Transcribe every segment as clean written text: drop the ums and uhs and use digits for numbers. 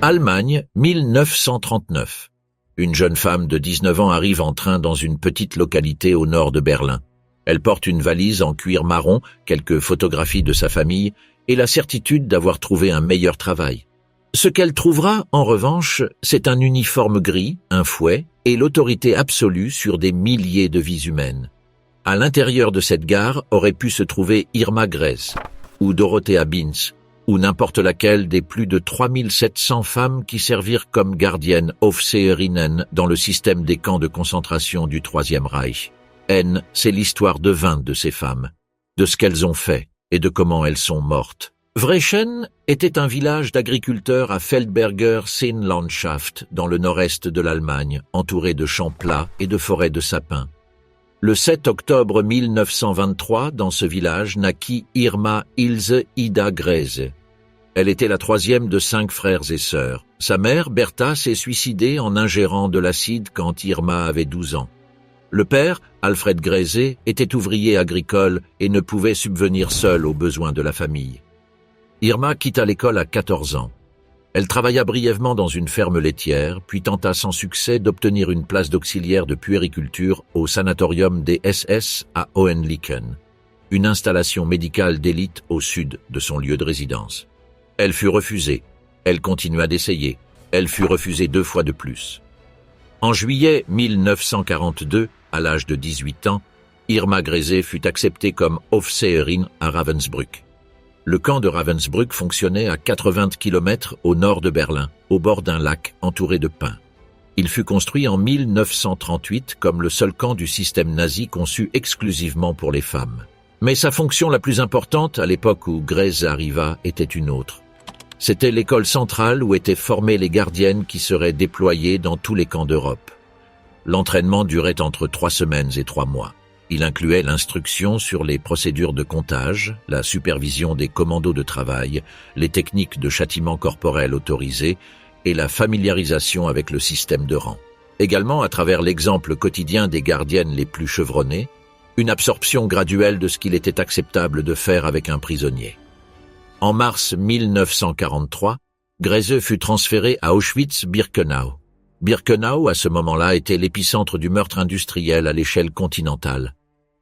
Allemagne, 1939. Une jeune femme de 19 ans arrive en train dans une petite localité au nord de Berlin. Elle porte une valise en cuir marron, quelques photographies de sa famille et la certitude d'avoir trouvé un meilleur travail. Ce qu'elle trouvera, en revanche, c'est un uniforme gris, un fouet et l'autorité absolue sur des milliers de vies humaines. À l'intérieur de cette gare aurait pu se trouver Irma Grese ou Dorothea Binz ou n'importe laquelle des plus de 3700 femmes qui servirent comme gardiennes Aufseherinnen dans le système des camps de concentration du Troisième Reich. N, c'est l'histoire de 20 de ces femmes, de ce qu'elles ont fait et de comment elles sont mortes. Vrechen était un village d'agriculteurs à Feldberger Seenlandschaft, dans le nord-est de l'Allemagne, entouré de champs plats et de forêts de sapins. Le 7 octobre 1923, dans ce village, naquit Irma Ilse Ida Grese. Elle était la troisième de 5 frères et sœurs. Sa mère, Bertha, s'est suicidée en ingérant de l'acide quand Irma avait 12 ans. Le père, Alfred Grese, était ouvrier agricole et ne pouvait subvenir seul aux besoins de la famille. Irma quitta l'école à 14 ans. Elle travailla brièvement dans une ferme laitière, puis tenta sans succès d'obtenir une place d'auxiliaire de puériculture au sanatorium des SS à Hohenlicken, une installation médicale d'élite au sud de son lieu de résidence. Elle fut refusée. Elle continua d'essayer. Elle fut refusée 2 fois de plus. En juillet 1942, à l'âge de 18 ans, Irma Grese fut acceptée comme Aufseherin à Ravensbrück. Le camp de Ravensbrück fonctionnait à 80 km au nord de Berlin, au bord d'un lac entouré de pins. Il fut construit en 1938 comme le seul camp du système nazi conçu exclusivement pour les femmes. Mais sa fonction la plus importante, à l'époque où Grese arriva, était une autre. C'était l'école centrale où étaient formées les gardiennes qui seraient déployées dans tous les camps d'Europe. L'entraînement durait entre 3 semaines et 3 mois. Il incluait l'instruction sur les procédures de comptage, la supervision des commandos de travail, les techniques de châtiment corporel autorisées et la familiarisation avec le système de rang. Également, à travers l'exemple quotidien des gardiennes les plus chevronnées, une absorption graduelle de ce qu'il était acceptable de faire avec un prisonnier. En mars 1943, Grese fut transféré à Auschwitz-Birkenau. Birkenau, à ce moment-là, était l'épicentre du meurtre industriel à l'échelle continentale.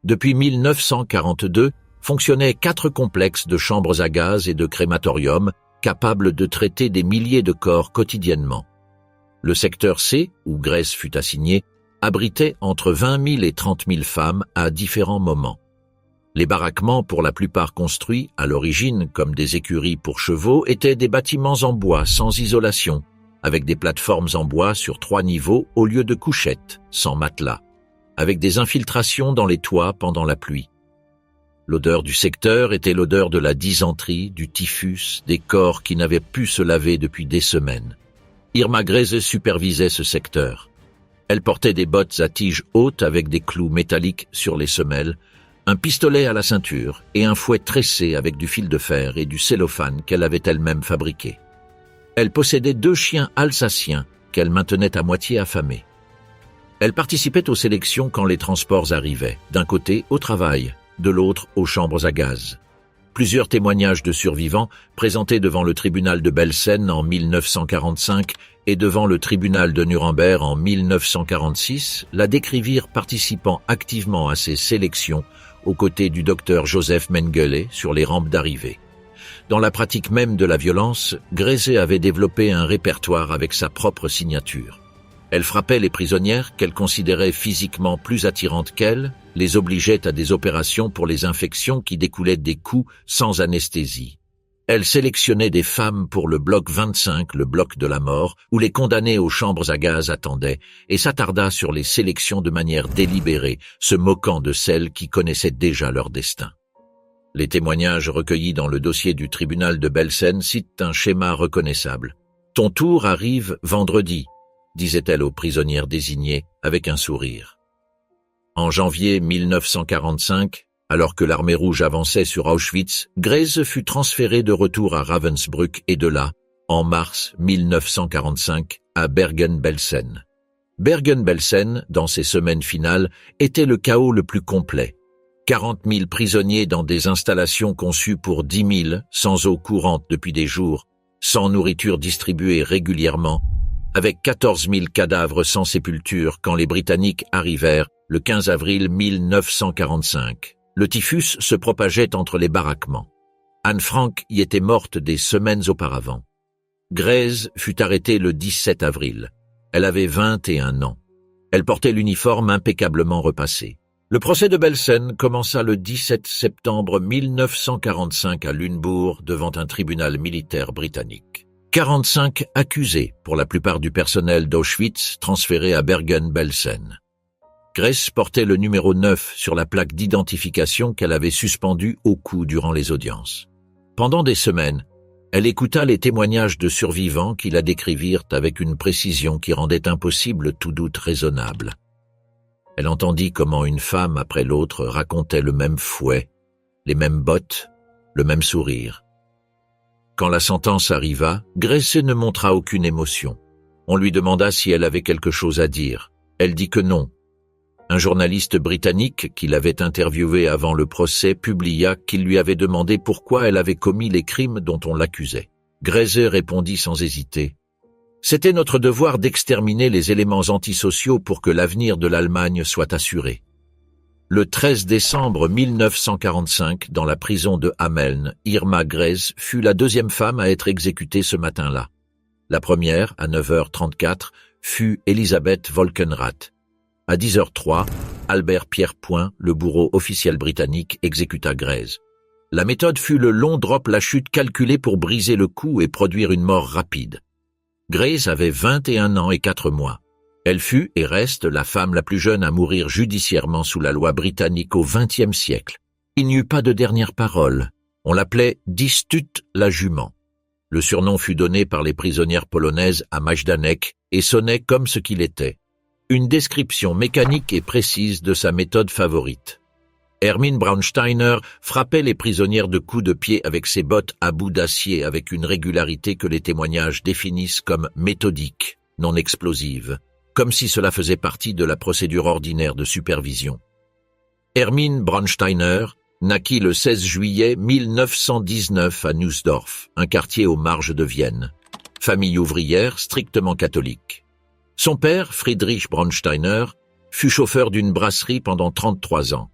Depuis 1942, fonctionnaient 4 complexes de chambres à gaz et de crématoriums capables de traiter des milliers de corps quotidiennement. Le secteur C, où Grese fut assigné, abritait entre 20 000 et 30 000 femmes à différents moments. Les baraquements, pour la plupart construits, à l'origine, comme des écuries pour chevaux, étaient des bâtiments en bois sans isolation, avec des plateformes en bois sur 3 niveaux au lieu de couchettes, sans matelas, avec des infiltrations dans les toits pendant la pluie. L'odeur du secteur était l'odeur de la dysenterie, du typhus, des corps qui n'avaient pu se laver depuis des semaines. Irma Grese supervisait ce secteur. Elle portait des bottes à tiges hautes avec des clous métalliques sur les semelles, un pistolet à la ceinture et un fouet tressé avec du fil de fer et du cellophane qu'elle avait elle-même fabriqué. Elle possédait 2 chiens alsaciens qu'elle maintenait à moitié affamés. Elle participait aux sélections quand les transports arrivaient, d'un côté au travail, de l'autre aux chambres à gaz. Plusieurs témoignages de survivants, présentés devant le tribunal de Belsen en 1945 et devant le tribunal de Nuremberg en 1946, la décrivirent participant activement à ces sélections aux côtés du docteur Joseph Mengele sur les rampes d'arrivée. Dans la pratique même de la violence, Grese avait développé un répertoire avec sa propre signature. Elle frappait les prisonnières qu'elle considérait physiquement plus attirantes qu'elle, les obligeait à des opérations pour les infections qui découlaient des coups sans anesthésie. Elle sélectionnait des femmes pour le bloc 25, le bloc de la mort, où les condamnés aux chambres à gaz attendaient, et s'attarda sur les sélections de manière délibérée, se moquant de celles qui connaissaient déjà leur destin. Les témoignages recueillis dans le dossier du tribunal de Belsen citent un schéma reconnaissable. « Ton tour arrive vendredi », disait-elle aux prisonnières désignées avec un sourire. En janvier 1945, alors que l'armée rouge avançait sur Auschwitz, Grese fut transférée de retour à Ravensbrück et de là, en mars 1945, à Bergen-Belsen. Bergen-Belsen, dans ses semaines finales, était le chaos le plus complet. 40 000 prisonniers dans des installations conçues pour 10 000, sans eau courante depuis des jours, sans nourriture distribuée régulièrement, avec 14 000 cadavres sans sépulture quand les Britanniques arrivèrent le 15 avril 1945. Le typhus se propageait entre les baraquements. Anne Frank y était morte des semaines auparavant. Grace fut arrêtée le 17 avril. Elle avait 21 ans. Elle portait l'uniforme impeccablement repassé. Le procès de Belsen commença le 17 septembre 1945 à Lunebourg devant un tribunal militaire britannique. 45 accusés, pour la plupart du personnel d'Auschwitz, transférés à Bergen-Belsen. Grace portait le numéro 9 sur la plaque d'identification qu'elle avait suspendue au cou durant les audiences. Pendant des semaines, elle écouta les témoignages de survivants qui la décrivirent avec une précision qui rendait impossible tout doute raisonnable. Elle entendit comment une femme après l'autre racontait le même fouet, les mêmes bottes, le même sourire. Quand la sentence arriva, Grace ne montra aucune émotion. On lui demanda si elle avait quelque chose à dire. Elle dit que non. Un journaliste britannique qui l'avait interviewée avant le procès publia qu'il lui avait demandé pourquoi elle avait commis les crimes dont on l'accusait. Grace répondit sans hésiter. « C'était notre devoir d'exterminer les éléments antisociaux pour que l'avenir de l'Allemagne soit assuré. » Le 13 décembre 1945, dans la prison de Hameln, Irma Grace fut la deuxième femme à être exécutée ce matin-là. La première, à 9h34, fut Elisabeth Wolkenrath. À 10h03, Albert Pierre Point, le bourreau officiel britannique, exécuta Grace. La méthode fut le long drop la chute calculé pour briser le cou et produire une mort rapide. Grace avait 21 ans et 4 mois. Elle fut et reste la femme la plus jeune à mourir judiciairement sous la loi britannique au XXe siècle. Il n'y eut pas de dernière parole. On l'appelait « Distute la jument ». Le surnom fut donné par les prisonnières polonaises à Majdanek et sonnait comme ce qu'il était. Une description mécanique et précise de sa méthode favorite. Hermine Braunsteiner frappait les prisonnières de coups de pied avec ses bottes à bout d'acier avec une régularité que les témoignages définissent comme méthodique, non explosive, comme si cela faisait partie de la procédure ordinaire de supervision. Hermine Braunsteiner naquit le 16 juillet 1919 à Nussdorf, un quartier aux marges de Vienne. Famille ouvrière strictement catholique. Son père, Friedrich Braunsteiner, fut chauffeur d'une brasserie pendant 33 ans.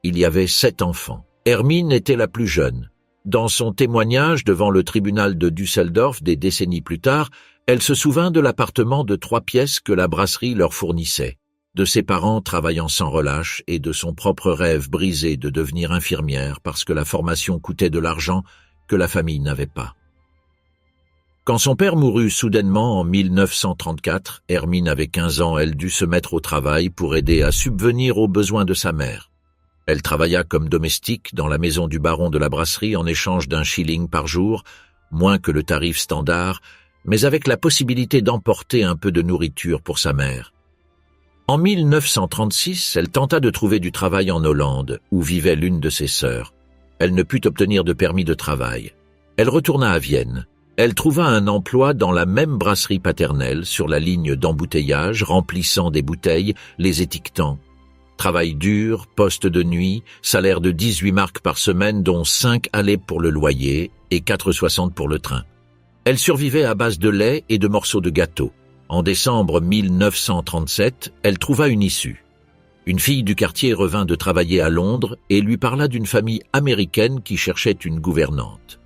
Il y avait 7 enfants. Hermine était la plus jeune. Dans son témoignage devant le tribunal de Düsseldorf des décennies plus tard, elle se souvint de l'appartement de 3 pièces que la brasserie leur fournissait, de ses parents travaillant sans relâche et de son propre rêve brisé de devenir infirmière parce que la formation coûtait de l'argent que la famille n'avait pas. Quand son père mourut soudainement en 1934, Hermine avait 15 ans, elle dut se mettre au travail pour aider à subvenir aux besoins de sa mère. Elle travailla comme domestique dans la maison du baron de la brasserie en échange d'1 shilling par jour, moins que le tarif standard, mais avec la possibilité d'emporter un peu de nourriture pour sa mère. En 1936, elle tenta de trouver du travail en Hollande, où vivait l'une de ses sœurs. Elle ne put obtenir de permis de travail. Elle retourna à Vienne. Elle trouva un emploi dans la même brasserie paternelle, sur la ligne d'embouteillage, remplissant des bouteilles, les étiquetant. Travail dur, poste de nuit, salaire de 18 marks par semaine dont 5 allaient pour le loyer et 4,60 pour le train. Elle survivait à base de lait et de morceaux de gâteau. En décembre 1937, elle trouva une issue. Une fille du quartier revint de travailler à Londres et lui parla d'une famille américaine qui cherchait une gouvernante.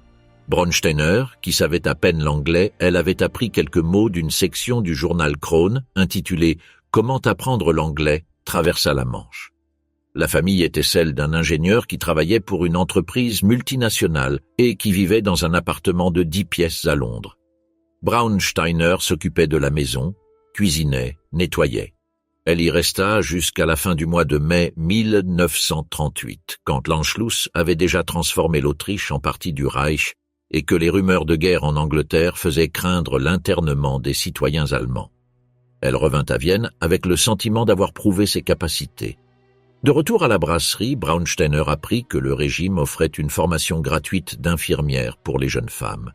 Braunsteiner, qui savait à peine l'anglais, elle avait appris quelques mots d'une section du journal Krone, intitulée « Comment apprendre l'anglais ?» traversa la Manche. La famille était celle d'un ingénieur qui travaillait pour une entreprise multinationale et qui vivait dans un appartement de 10 pièces à Londres. Braunsteiner s'occupait de la maison, cuisinait, nettoyait. Elle y resta jusqu'à la fin du mois de mai 1938, quand l'Anschluss avait déjà transformé l'Autriche en partie du Reich et que les rumeurs de guerre en Angleterre faisaient craindre l'internement des citoyens allemands. Elle revint à Vienne avec le sentiment d'avoir prouvé ses capacités. De retour à la brasserie, Braunsteiner apprit que le régime offrait une formation gratuite d'infirmière pour les jeunes femmes.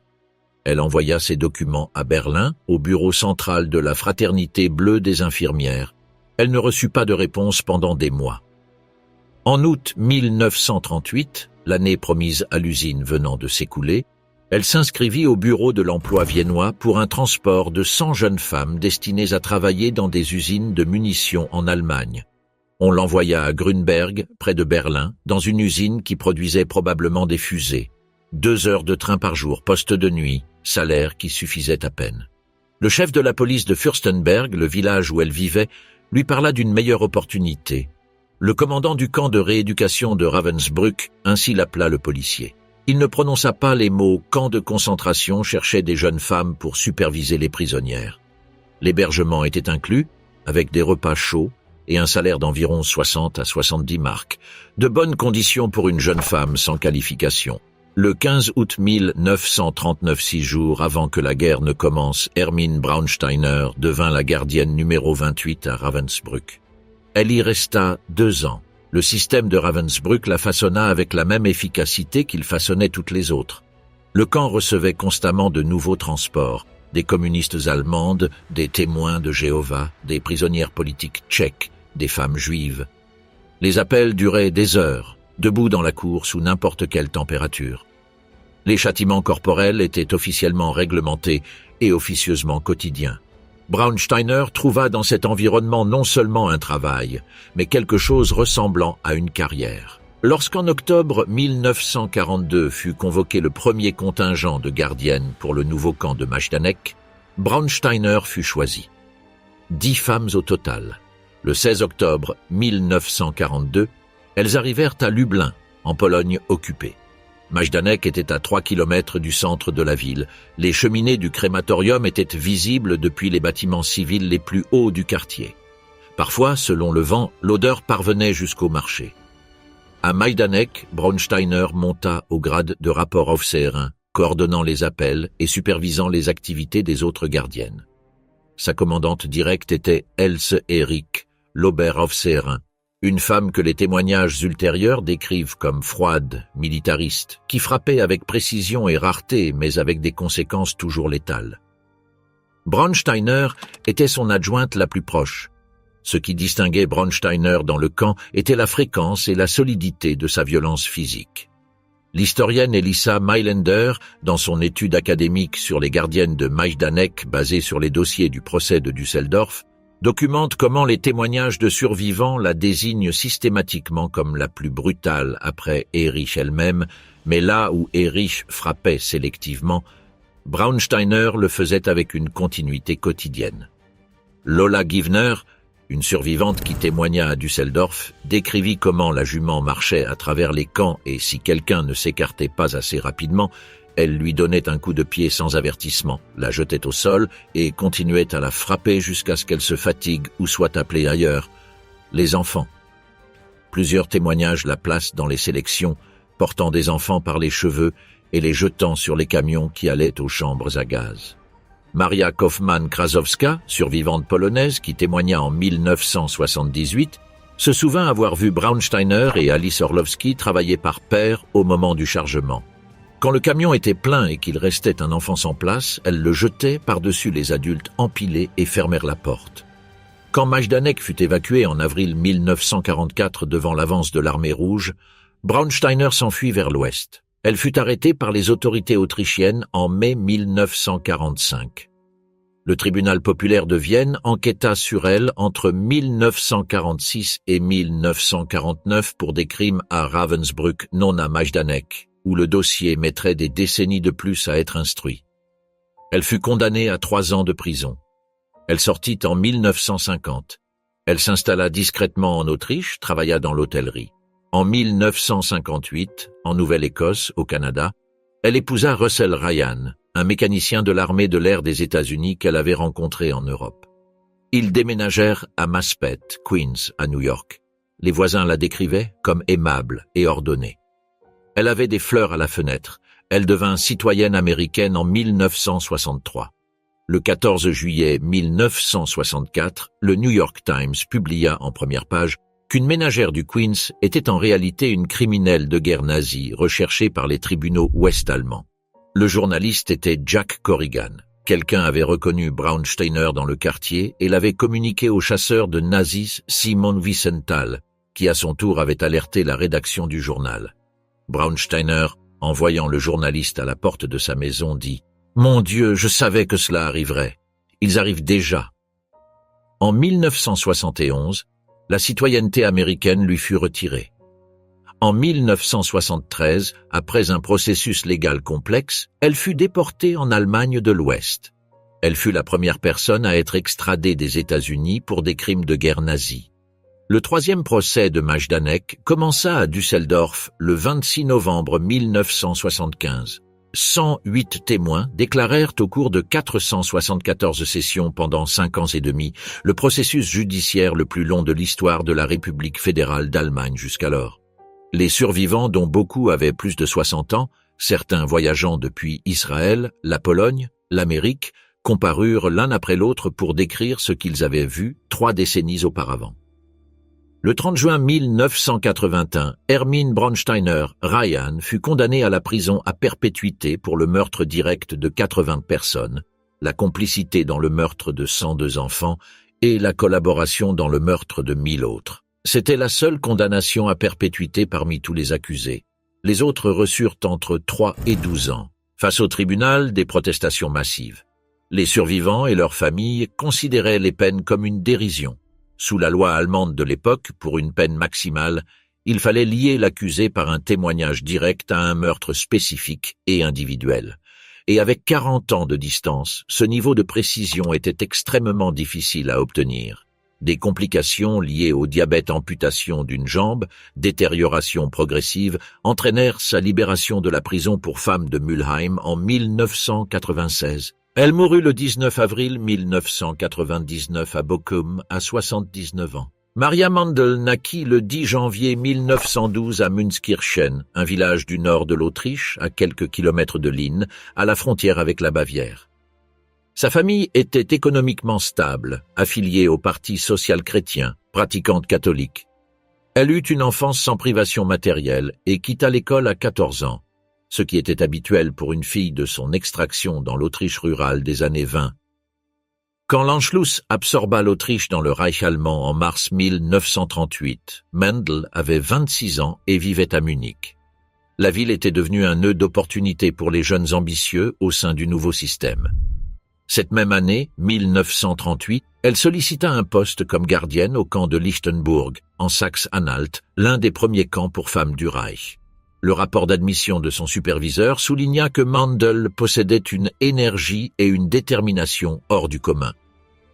Elle envoya ses documents à Berlin, au bureau central de la Fraternité bleue des infirmières. Elle ne reçut pas de réponse pendant des mois. En août 1938, l'année promise à l'usine venant de s'écouler, Elle s'inscrivit au bureau de l'emploi viennois pour un transport de 100 jeunes femmes destinées à travailler dans des usines de munitions en Allemagne. On l'envoya à Grünberg, près de Berlin, dans une usine qui produisait probablement des fusées. 2 heures de train par jour, poste de nuit, salaire qui suffisait à peine. Le chef de la police de Fürstenberg, le village où elle vivait, lui parla d'une meilleure opportunité. Le commandant du camp de rééducation de Ravensbrück ainsi l'appela le policier. Il ne prononça pas les mots « camp de concentration » cherchait des jeunes femmes pour superviser les prisonnières. L'hébergement était inclus, avec des repas chauds et un salaire d'environ 60 à 70 marks. De bonnes conditions pour une jeune femme sans qualification. Le 15 août 1939, 6 jours avant que la guerre ne commence, Hermine Braunsteiner devint la gardienne numéro 28 à Ravensbrück. Elle y resta 2 ans. Le système de Ravensbrück la façonna avec la même efficacité qu'il façonnait toutes les autres. Le camp recevait constamment de nouveaux transports, des communistes allemandes, des témoins de Jéhovah, des prisonnières politiques tchèques, des femmes juives. Les appels duraient des heures, debout dans la cour sous n'importe quelle température. Les châtiments corporels étaient officiellement réglementés et officieusement quotidiens. Braunsteiner trouva dans cet environnement non seulement un travail, mais quelque chose ressemblant à une carrière. Lorsqu'en octobre 1942 fut convoqué le premier contingent de gardiennes pour le nouveau camp de Majdanek, Braunsteiner fut choisi. 10 femmes au total. Le 16 octobre 1942, elles arrivèrent à Lublin, en Pologne occupée. Majdanek était à 3 kilomètres du centre de la ville. Les cheminées du crématorium étaient visibles depuis les bâtiments civils les plus hauts du quartier. Parfois, selon le vent, l'odeur parvenait jusqu'au marché. À Majdanek, Braunsteiner monta au grade de rapport-Aufseherin, coordonnant les appels et supervisant les activités des autres gardiennes. Sa commandante directe était Else Erik, l'Oberaufseherin, une femme que les témoignages ultérieurs décrivent comme froide, militariste, qui frappait avec précision et rareté, mais avec des conséquences toujours létales. Braunsteiner était son adjointe la plus proche. Ce qui distinguait Braunsteiner dans le camp était la fréquence et la solidité de sa violence physique. L'historienne Elissa Mailänder, dans son étude académique sur les gardiennes de Majdanek basée sur les dossiers du procès de Düsseldorf, documente comment les témoignages de survivants la désignent systématiquement comme la plus brutale après Erich elle-même, mais là où Erich frappait sélectivement, Braunsteiner le faisait avec une continuité quotidienne. Lola Givner, une survivante qui témoigna à Düsseldorf, décrivit comment la jument marchait à travers les camps et si quelqu'un ne s'écartait pas assez rapidement, elle lui donnait un coup de pied sans avertissement, la jetait au sol et continuait à la frapper jusqu'à ce qu'elle se fatigue ou soit appelée ailleurs. Les enfants. Plusieurs témoignages la placent dans les sélections, portant des enfants par les cheveux et les jetant sur les camions qui allaient aux chambres à gaz. Maria Kaufmann-Krasowska, survivante polonaise qui témoigna en 1978, se souvint avoir vu Braunsteiner et Alice Orlowski travailler par paire au moment du chargement. Quand le camion était plein et qu'il restait un enfant sans place, elle le jetait par-dessus les adultes empilés et fermèrent la porte. Quand Majdanek fut évacué en avril 1944 devant l'avance de l'armée rouge, Braunsteiner s'enfuit vers l'ouest. Elle fut arrêtée par les autorités autrichiennes en mai 1945. Le tribunal populaire de Vienne enquêta sur elle entre 1946 et 1949 pour des crimes à Ravensbrück, non à Majdanek, où le dossier mettrait des décennies de plus à être instruit. Elle fut condamnée à 3 ans de prison. Elle sortit en 1950. Elle s'installa discrètement en Autriche, travailla dans l'hôtellerie. En 1958, en Nouvelle-Écosse, au Canada, elle épousa Russell Ryan, un mécanicien de l'armée de l'air des États-Unis qu'elle avait rencontré en Europe. Ils déménagèrent à Maspeth, Queens, à New York. Les voisins la décrivaient comme aimable et ordonnée. Elle avait des fleurs à la fenêtre. Elle devint citoyenne américaine en 1963. Le 14 juillet 1964, le New York Times publia en première page qu'une ménagère du Queens était en réalité une criminelle de guerre nazie recherchée par les tribunaux ouest-allemands. Le journaliste était Jack Corrigan. Quelqu'un avait reconnu Braunsteiner dans le quartier et l'avait communiqué au chasseur de nazis Simon Wiesenthal, qui à son tour avait alerté la rédaction du journal. Braunsteiner en voyant le journaliste à la porte de sa maison, dit « Mon Dieu, je savais que cela arriverait. Ils arrivent déjà. » En 1971, la citoyenneté américaine lui fut retirée. En 1973, après un processus légal complexe, elle fut déportée en Allemagne de l'Ouest. Elle fut la première personne à être extradée des États-Unis pour des crimes de guerre nazis. Le troisième procès de Majdanek commença à Düsseldorf le 26 novembre 1975. 108 témoins déclarèrent au cours de 474 sessions pendant 5 ans et demi le processus judiciaire le plus long de l'histoire de la République fédérale d'Allemagne jusqu'alors. Les survivants, dont beaucoup avaient plus de 60 ans, certains voyageant depuis Israël, la Pologne, l'Amérique, comparurent l'un après l'autre pour décrire ce qu'ils avaient vu 3 décennies auparavant. Le 30 juin 1981, Hermine Braunsteiner, Ryan, fut condamnée à la prison à perpétuité pour le meurtre direct de 80 personnes, la complicité dans le meurtre de 102 enfants et la collaboration dans le meurtre de 1000 autres. C'était la seule condamnation à perpétuité parmi tous les accusés. Les autres reçurent entre 3 et 12 ans. Face au tribunal, des protestations massives. Les survivants et leurs familles considéraient les peines comme une dérision. Sous la loi allemande de l'époque, pour une peine maximale, il fallait lier l'accusé par un témoignage direct à un meurtre spécifique et individuel. Et avec 40 ans de distance, ce niveau de précision était extrêmement difficile à obtenir. Des complications liées au diabète, amputation d'une jambe, détérioration progressive, entraînèrent sa libération de la prison pour femmes de Mülheim en 1996. Elle mourut le 19 avril 1999 à Bochum, à 79 ans. Maria Mandl naquit le 10 janvier 1912 à Münzkirchen, un village du nord de l'Autriche, à quelques kilomètres de Linz, à la frontière avec la Bavière. Sa famille était économiquement stable, affiliée au Parti social-chrétien, pratiquante catholique. Elle eut une enfance sans privation matérielle et quitta l'école à 14 ans, ce qui était habituel pour une fille de son extraction dans l'Autriche rurale des années 20. Quand l'Anschluss absorba l'Autriche dans le Reich allemand en mars 1938, Mandl avait 26 ans et vivait à Munich. La ville était devenue un nœud d'opportunités pour les jeunes ambitieux au sein du nouveau système. Cette même année, 1938, elle sollicita un poste comme gardienne au camp de Lichtenburg, en Saxe-Anhalt, l'un des premiers camps pour femmes du Reich. Le rapport d'admission de son superviseur souligna que Mandl possédait une énergie et une détermination hors du commun.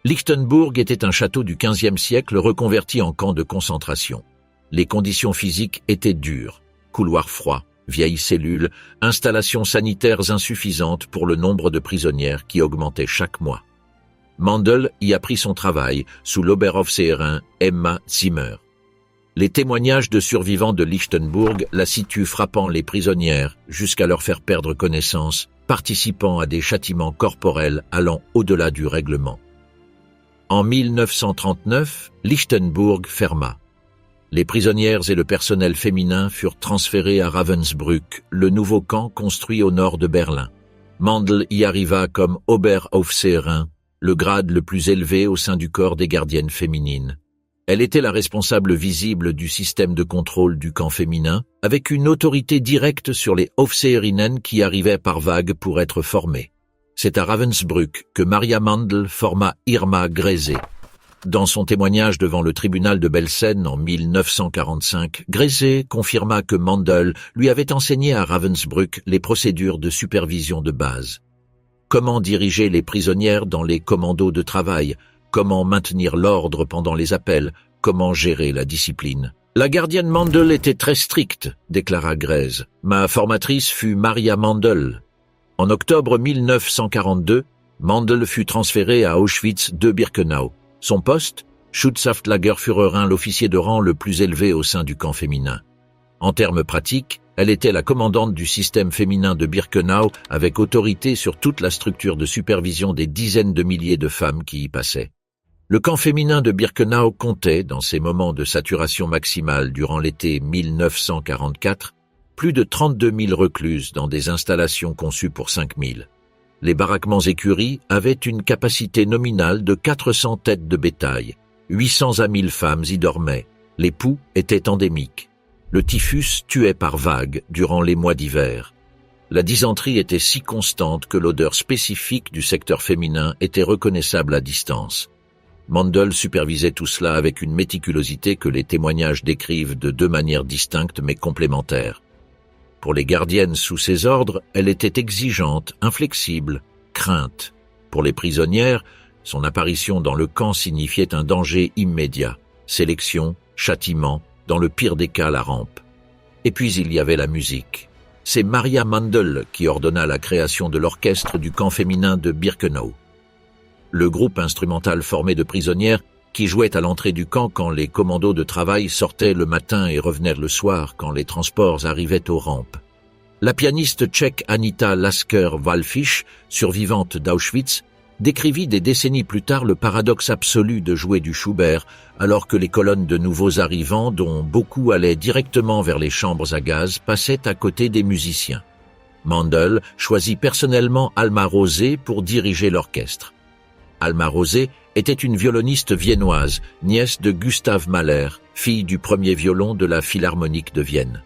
Lichtenburg était un château du XVe siècle reconverti en camp de concentration. Les conditions physiques étaient dures, couloirs froids, vieilles cellules, installations sanitaires insuffisantes pour le nombre de prisonnières qui augmentait chaque mois. Mandl y apprit son travail sous l'Oberaufseherin Emma Zimmer. Les témoignages de survivants de Lichtenburg la situent frappant les prisonnières jusqu'à leur faire perdre connaissance, participant à des châtiments corporels allant au-delà du règlement. En 1939, Lichtenburg ferma. Les prisonnières et le personnel féminin furent transférés à Ravensbrück, le nouveau camp construit au nord de Berlin. Mandl y arriva comme Oberaufseherin, le grade le plus élevé au sein du corps des gardiennes féminines. Elle était la responsable visible du système de contrôle du camp féminin, avec une autorité directe sur les Aufseherinnen qui arrivaient par vagues pour être formées. C'est à Ravensbrück que Maria Mandl forma Irma Grese. Dans son témoignage devant le tribunal de Belsen en 1945, Grese confirma que Mandl lui avait enseigné à Ravensbrück les procédures de supervision de base. Comment diriger les prisonnières dans les commandos de travail, comment maintenir l'ordre pendant les appels, comment gérer la discipline. La gardienne Mandl était très stricte, déclara Grese. Ma formatrice fut Maria Mandl. En octobre 1942, Mandl fut transférée à Auschwitz de Birkenau. Son poste, Schutzhaftlagerführerin, l'officier de rang le plus élevé au sein du camp féminin. En termes pratiques, elle était la commandante du système féminin de Birkenau avec autorité sur toute la structure de supervision des dizaines de milliers de femmes qui y passaient. Le camp féminin de Birkenau comptait, dans ses moments de saturation maximale durant l'été 1944, plus de 32 000 recluses dans des installations conçues pour 5 000. Les baraquements écuries avaient une capacité nominale de 400 têtes de bétail. 800 à 1000 femmes y dormaient. Les poux étaient endémiques. Le typhus tuait par vagues durant les mois d'hiver. La dysenterie était si constante que l'odeur spécifique du secteur féminin était reconnaissable à distance. Mandel supervisait tout cela avec une méticulosité que les témoignages décrivent de deux manières distinctes mais complémentaires. Pour les gardiennes sous ses ordres, elle était exigeante, inflexible, crainte. Pour les prisonnières, son apparition dans le camp signifiait un danger immédiat, sélection, châtiment, dans le pire des cas la rampe. Et puis il y avait la musique. C'est Maria Mandel qui ordonna la création de l'orchestre du camp féminin de Birkenau. Le groupe instrumental formé de prisonnières qui jouaient à l'entrée du camp quand les commandos de travail sortaient le matin et revenaient le soir quand les transports arrivaient aux rampes. La pianiste tchèque Anita Lasker-Wallfisch, survivante d'Auschwitz, décrivit des décennies plus tard le paradoxe absolu de jouer du Schubert alors que les colonnes de nouveaux arrivants, dont beaucoup allaient directement vers les chambres à gaz, passaient à côté des musiciens. Mandel choisit personnellement Alma Rosé pour diriger l'orchestre. Alma Rosé était une violoniste viennoise, nièce de Gustav Mahler, fille du premier violon de la Philharmonique de Vienne.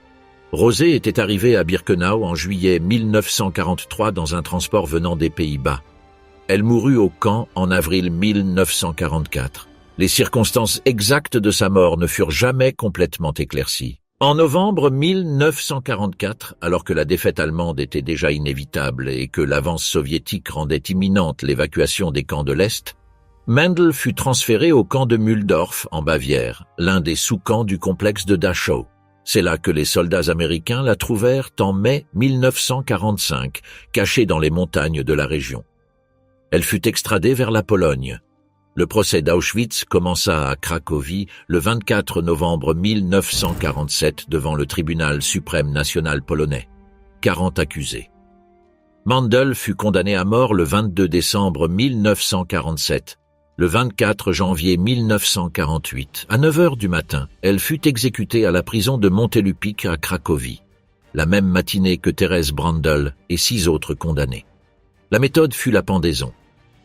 Rosé était arrivée à Birkenau en juillet 1943 dans un transport venant des Pays-Bas. Elle mourut au camp en avril 1944. Les circonstances exactes de sa mort ne furent jamais complètement éclaircies. En novembre 1944, alors que la défaite allemande était déjà inévitable et que l'avance soviétique rendait imminente l'évacuation des camps de l'Est, Mandel fut transféré au camp de Mühldorf en Bavière, l'un des sous-camps du complexe de Dachau. C'est là que les soldats américains la trouvèrent en mai 1945, cachée dans les montagnes de la région. Elle fut extradée vers la Pologne. Le procès d'Auschwitz commença à Cracovie le 24 novembre 1947 devant le tribunal suprême national polonais. 40 accusés. Mandel fut condamné à mort le 22 décembre 1947. Le 24 janvier 1948, à 9 heures du matin, elle fut exécutée à la prison de Montelupik à Cracovie, la même matinée que Thérèse Brandl et 6 autres condamnés. La méthode fut la pendaison.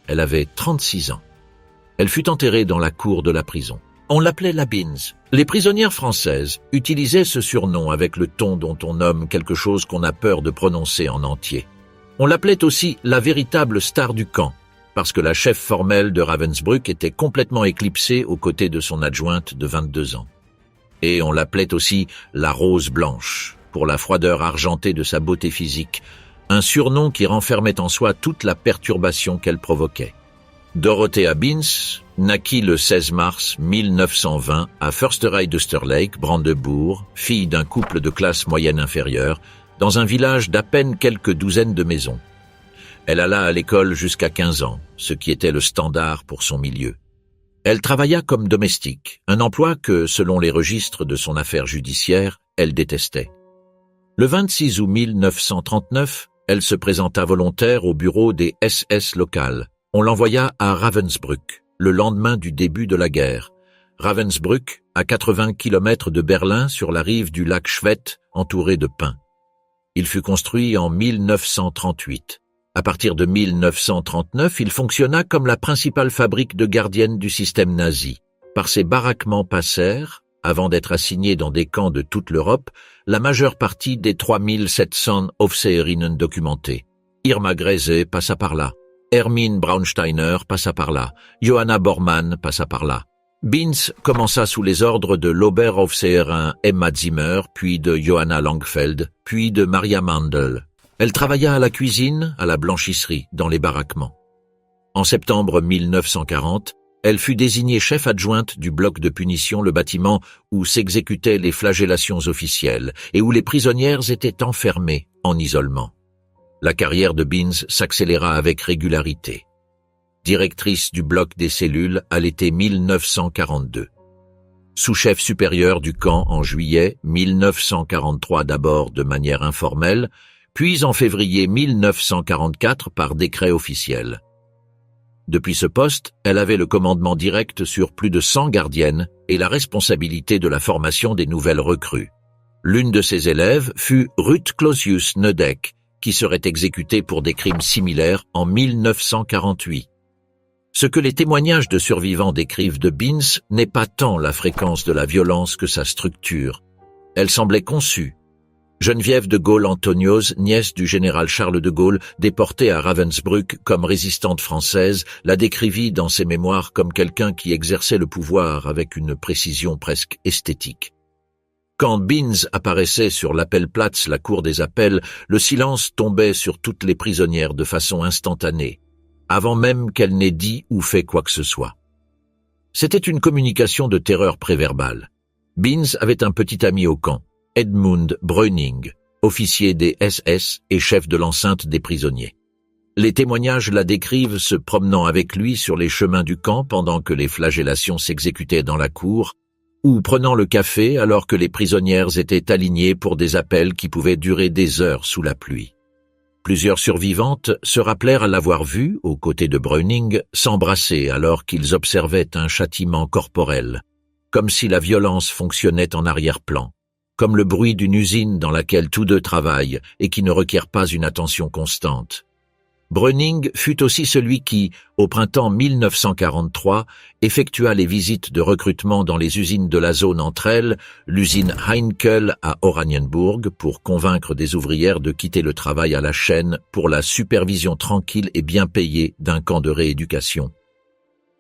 Elle avait 36 ans. Elle fut enterrée dans la cour de la prison. On l'appelait la Beans. Les prisonnières françaises utilisaient ce surnom avec le ton dont on nomme quelque chose qu'on a peur de prononcer en entier. On l'appelait aussi la véritable star du camp, parce que la chef formelle de Ravensbrück était complètement éclipsée aux côtés de son adjointe de 22 ans. Et on l'appelait aussi la Rose Blanche, pour la froideur argentée de sa beauté physique, un surnom qui renfermait en soi toute la perturbation qu'elle provoquait. Dorothea Beans naquit le 16 mars 1920 à Försterei-d'Österleik, Brandebourg, fille d'un couple de classe moyenne inférieure, dans un village d'à peine quelques douzaines de maisons. Elle alla à l'école jusqu'à 15 ans, ce qui était le standard pour son milieu. Elle travailla comme domestique, un emploi que, selon les registres de son affaire judiciaire, elle détestait. Le 26 août 1939, elle se présenta volontaire au bureau des SS locales. On l'envoya à Ravensbrück, le lendemain du début de la guerre. Ravensbrück, à 80 km de Berlin, sur la rive du lac Schwedt, entouré de pins. Il fut construit en 1938. À partir de 1939, il fonctionna comme la principale fabrique de gardiennes du système nazi. Par ses baraquements passèrent, avant d'être assignés dans des camps de toute l'Europe, la majeure partie des 3700 Aufseherinnen documentées. Irma Grese passa par là. Hermine Braunsteiner passa par là, Johanna Bormann passa par là. Beans commença sous les ordres de l'Oberaufseherin Emma Zimmer, puis de Johanna Langfeld, puis de Maria Mandel. Elle travailla à la cuisine, à la blanchisserie, dans les baraquements. En septembre 1940, elle fut désignée chef adjointe du bloc de punition, le bâtiment où s'exécutaient les flagellations officielles et où les prisonnières étaient enfermées en isolement. La carrière de Beans s'accéléra avec régularité. Directrice du bloc des cellules à l'été 1942. Sous-chef supérieur du camp en juillet 1943 d'abord de manière informelle, puis en février 1944 par décret officiel. Depuis ce poste, elle avait le commandement direct sur plus de 100 gardiennes et la responsabilité de la formation des nouvelles recrues. L'une de ses élèves fut Ruth Clausius Neudeck, qui serait exécutée pour des crimes similaires en 1948. Ce que les témoignages de survivants décrivent de Beans n'est pas tant la fréquence de la violence que sa structure. Elle semblait conçue. Geneviève de Gaulle-Antonios, nièce du général Charles de Gaulle, déportée à Ravensbrück comme résistante française, la décrivit dans ses mémoires comme quelqu'un qui exerçait le pouvoir avec une précision presque esthétique. Quand Binz apparaissait sur l'Appelplatz, la cour des appels, le silence tombait sur toutes les prisonnières de façon instantanée, avant même qu'elles n'aient dit ou fait quoi que ce soit. C'était une communication de terreur préverbale. Binz avait un petit ami au camp, Edmund Breuning, officier des SS et chef de l'enceinte des prisonniers. Les témoignages la décrivent se promenant avec lui sur les chemins du camp pendant que les flagellations s'exécutaient dans la cour, ou prenant le café alors que les prisonnières étaient alignées pour des appels qui pouvaient durer des heures sous la pluie. Plusieurs survivantes se rappelèrent l'avoir vu, aux côtés de Breuning, s'embrasser alors qu'ils observaient un châtiment corporel, comme si la violence fonctionnait en arrière-plan, comme le bruit d'une usine dans laquelle tous deux travaillent et qui ne requiert pas une attention constante. Breuning fut aussi celui qui, au printemps 1943, effectua les visites de recrutement dans les usines de la zone entre elles, l'usine Heinkel à Oranienburg, pour convaincre des ouvrières de quitter le travail à la chaîne pour la supervision tranquille et bien payée d'un camp de rééducation.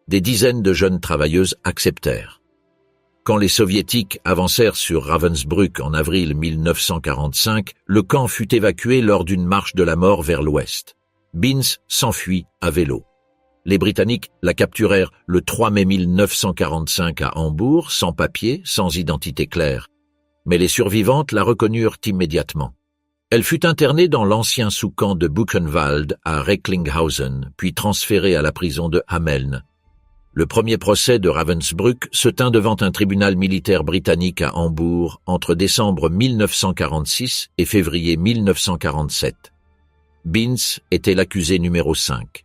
Des dizaines de jeunes travailleuses acceptèrent. Quand les soviétiques avancèrent sur Ravensbrück en avril 1945, le camp fut évacué lors d'une marche de la mort vers l'ouest. Binz s'enfuit à vélo. Les Britanniques la capturèrent le 3 mai 1945 à Hambourg, sans papier, sans identité claire. Mais les survivantes la reconnurent immédiatement. Elle fut internée dans l'ancien sous-camp de Buchenwald à Recklinghausen, puis transférée à la prison de Hameln. Le premier procès de Ravensbrück se tint devant un tribunal militaire britannique à Hambourg entre décembre 1946 et février 1947. Binz était l'accusé numéro 5.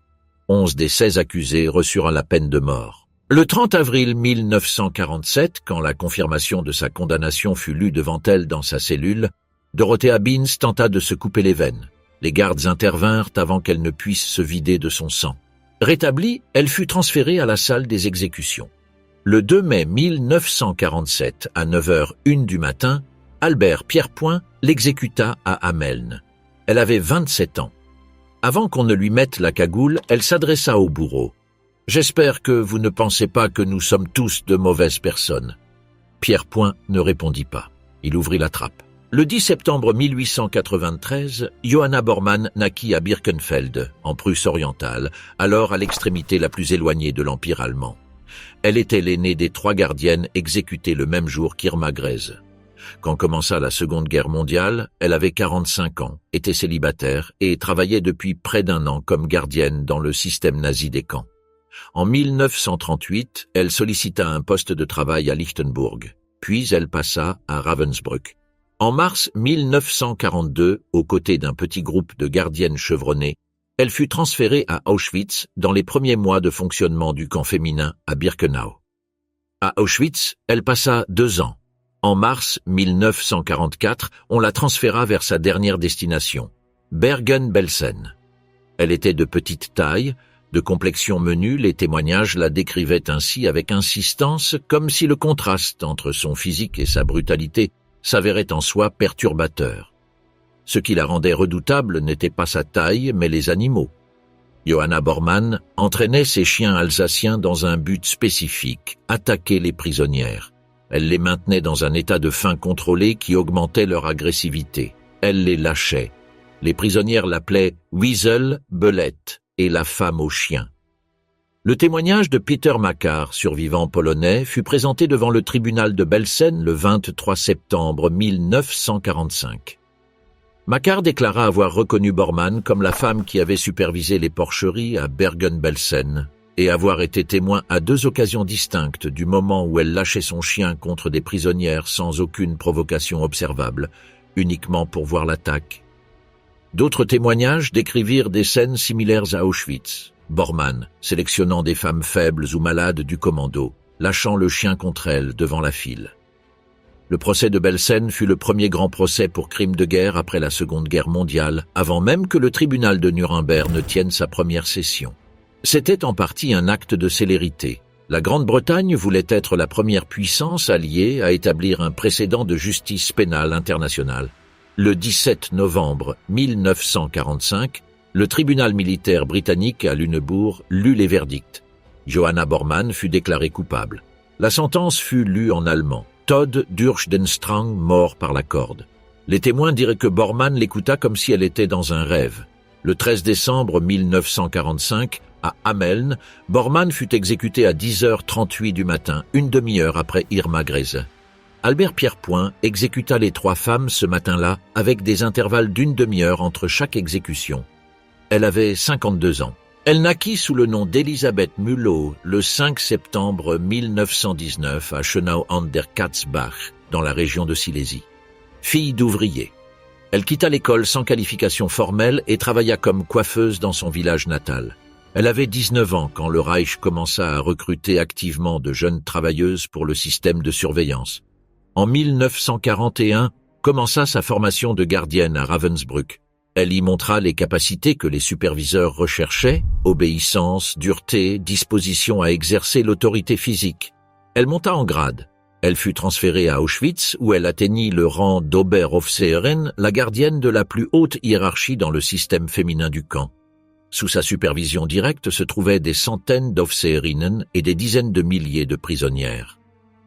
11 des 16 accusés reçurent la peine de mort. Le 30 avril 1947, quand la confirmation de sa condamnation fut lue devant elle dans sa cellule, Dorothea Binz tenta de se couper les veines. Les gardes intervinrent avant qu'elle ne puisse se vider de son sang. Rétablie, elle fut transférée à la salle des exécutions. Le 2 mai 1947, à 9h01 du matin, Albert Pierrepoint l'exécuta à Hameln. Elle avait 27 ans. Avant qu'on ne lui mette la cagoule, elle s'adressa au bourreau. « J'espère que vous ne pensez pas que nous sommes tous de mauvaises personnes. » Pierrepoint ne répondit pas. Il ouvrit la trappe. Le 10 septembre 1893, Johanna Bormann naquit à Birkenfeld, en Prusse orientale, alors à l'extrémité la plus éloignée de l'Empire allemand. Elle était l'aînée des 3 gardiennes exécutées le même jour qu'Irma Grese. Quand commença la Seconde Guerre mondiale, elle avait 45 ans, était célibataire et travaillait depuis près d'1 an comme gardienne dans le système nazi des camps. En 1938, elle sollicita un poste de travail à Lichtenburg, puis elle passa à Ravensbrück. En mars 1942, aux côtés d'un petit groupe de gardiennes chevronnées, elle fut transférée à Auschwitz dans les premiers mois de fonctionnement du camp féminin à Birkenau. À Auschwitz, elle passa 2 ans. En mars 1944, on la transféra vers sa dernière destination, Bergen-Belsen. Elle était de petite taille, de complexion menue, les témoignages la décrivaient ainsi avec insistance, comme si le contraste entre son physique et sa brutalité s'avérait en soi perturbateur. Ce qui la rendait redoutable n'était pas sa taille, mais les animaux. Johanna Bormann entraînait ses chiens alsaciens dans un but spécifique, attaquer les prisonnières. Elle les maintenait dans un état de faim contrôlé qui augmentait leur agressivité. Elle les lâchait. Les prisonnières l'appelaient Weasel, Belette et la femme aux chiens. Le témoignage de Peter Makar, survivant polonais, fut présenté devant le tribunal de Belsen le 23 septembre 1945. Makar déclara avoir reconnu Bormann comme la femme qui avait supervisé les porcheries à Bergen-Belsen et avoir été témoin à 2 occasions distinctes du moment où elle lâchait son chien contre des prisonnières sans aucune provocation observable, uniquement pour voir l'attaque. D'autres témoignages décrivirent des scènes similaires à Auschwitz. Bormann, sélectionnant des femmes faibles ou malades du commando, lâchant le chien contre elles devant la file. Le procès de Belsen fut le premier grand procès pour crimes de guerre après la Seconde Guerre mondiale, avant même que le tribunal de Nuremberg ne tienne sa première session. C'était en partie un acte de célérité. La Grande-Bretagne voulait être la première puissance alliée à établir un précédent de justice pénale internationale. Le 17 novembre 1945, le tribunal militaire britannique à Lunebourg lut les verdicts. Johanna Bormann fut déclarée coupable. La sentence fut lue en allemand. Todd Durchdenstrang mort par la corde. Les témoins diraient que Bormann l'écouta comme si elle était dans un rêve. Le 13 décembre 1945, à Hameln, Bormann fut exécuté à 10h38 du matin, une demi-heure après Irma Grese. Albert Pierrepoint exécuta les 3 femmes ce matin-là avec des intervalles d'une demi-heure entre chaque exécution. Elle avait 52 ans. Elle naquit sous le nom d'Elisabeth Mülow le 5 septembre 1919 à Schönau an der Katzbach, dans la région de Silésie. Fille d'ouvrier. Elle quitta l'école sans qualification formelle et travailla comme coiffeuse dans son village natal. Elle avait 19 ans quand le Reich commença à recruter activement de jeunes travailleuses pour le système de surveillance. En 1941, commença sa formation de gardienne à Ravensbrück. Elle y montra les capacités que les superviseurs recherchaient, obéissance, dureté, disposition à exercer l'autorité physique. Elle monta en grade. Elle fut transférée à Auschwitz où elle atteignit le rang d'Oberaufseherin, la gardienne de la plus haute hiérarchie dans le système féminin du camp. Sous sa supervision directe se trouvaient des centaines d'Aufseherinnen et des dizaines de milliers de prisonnières.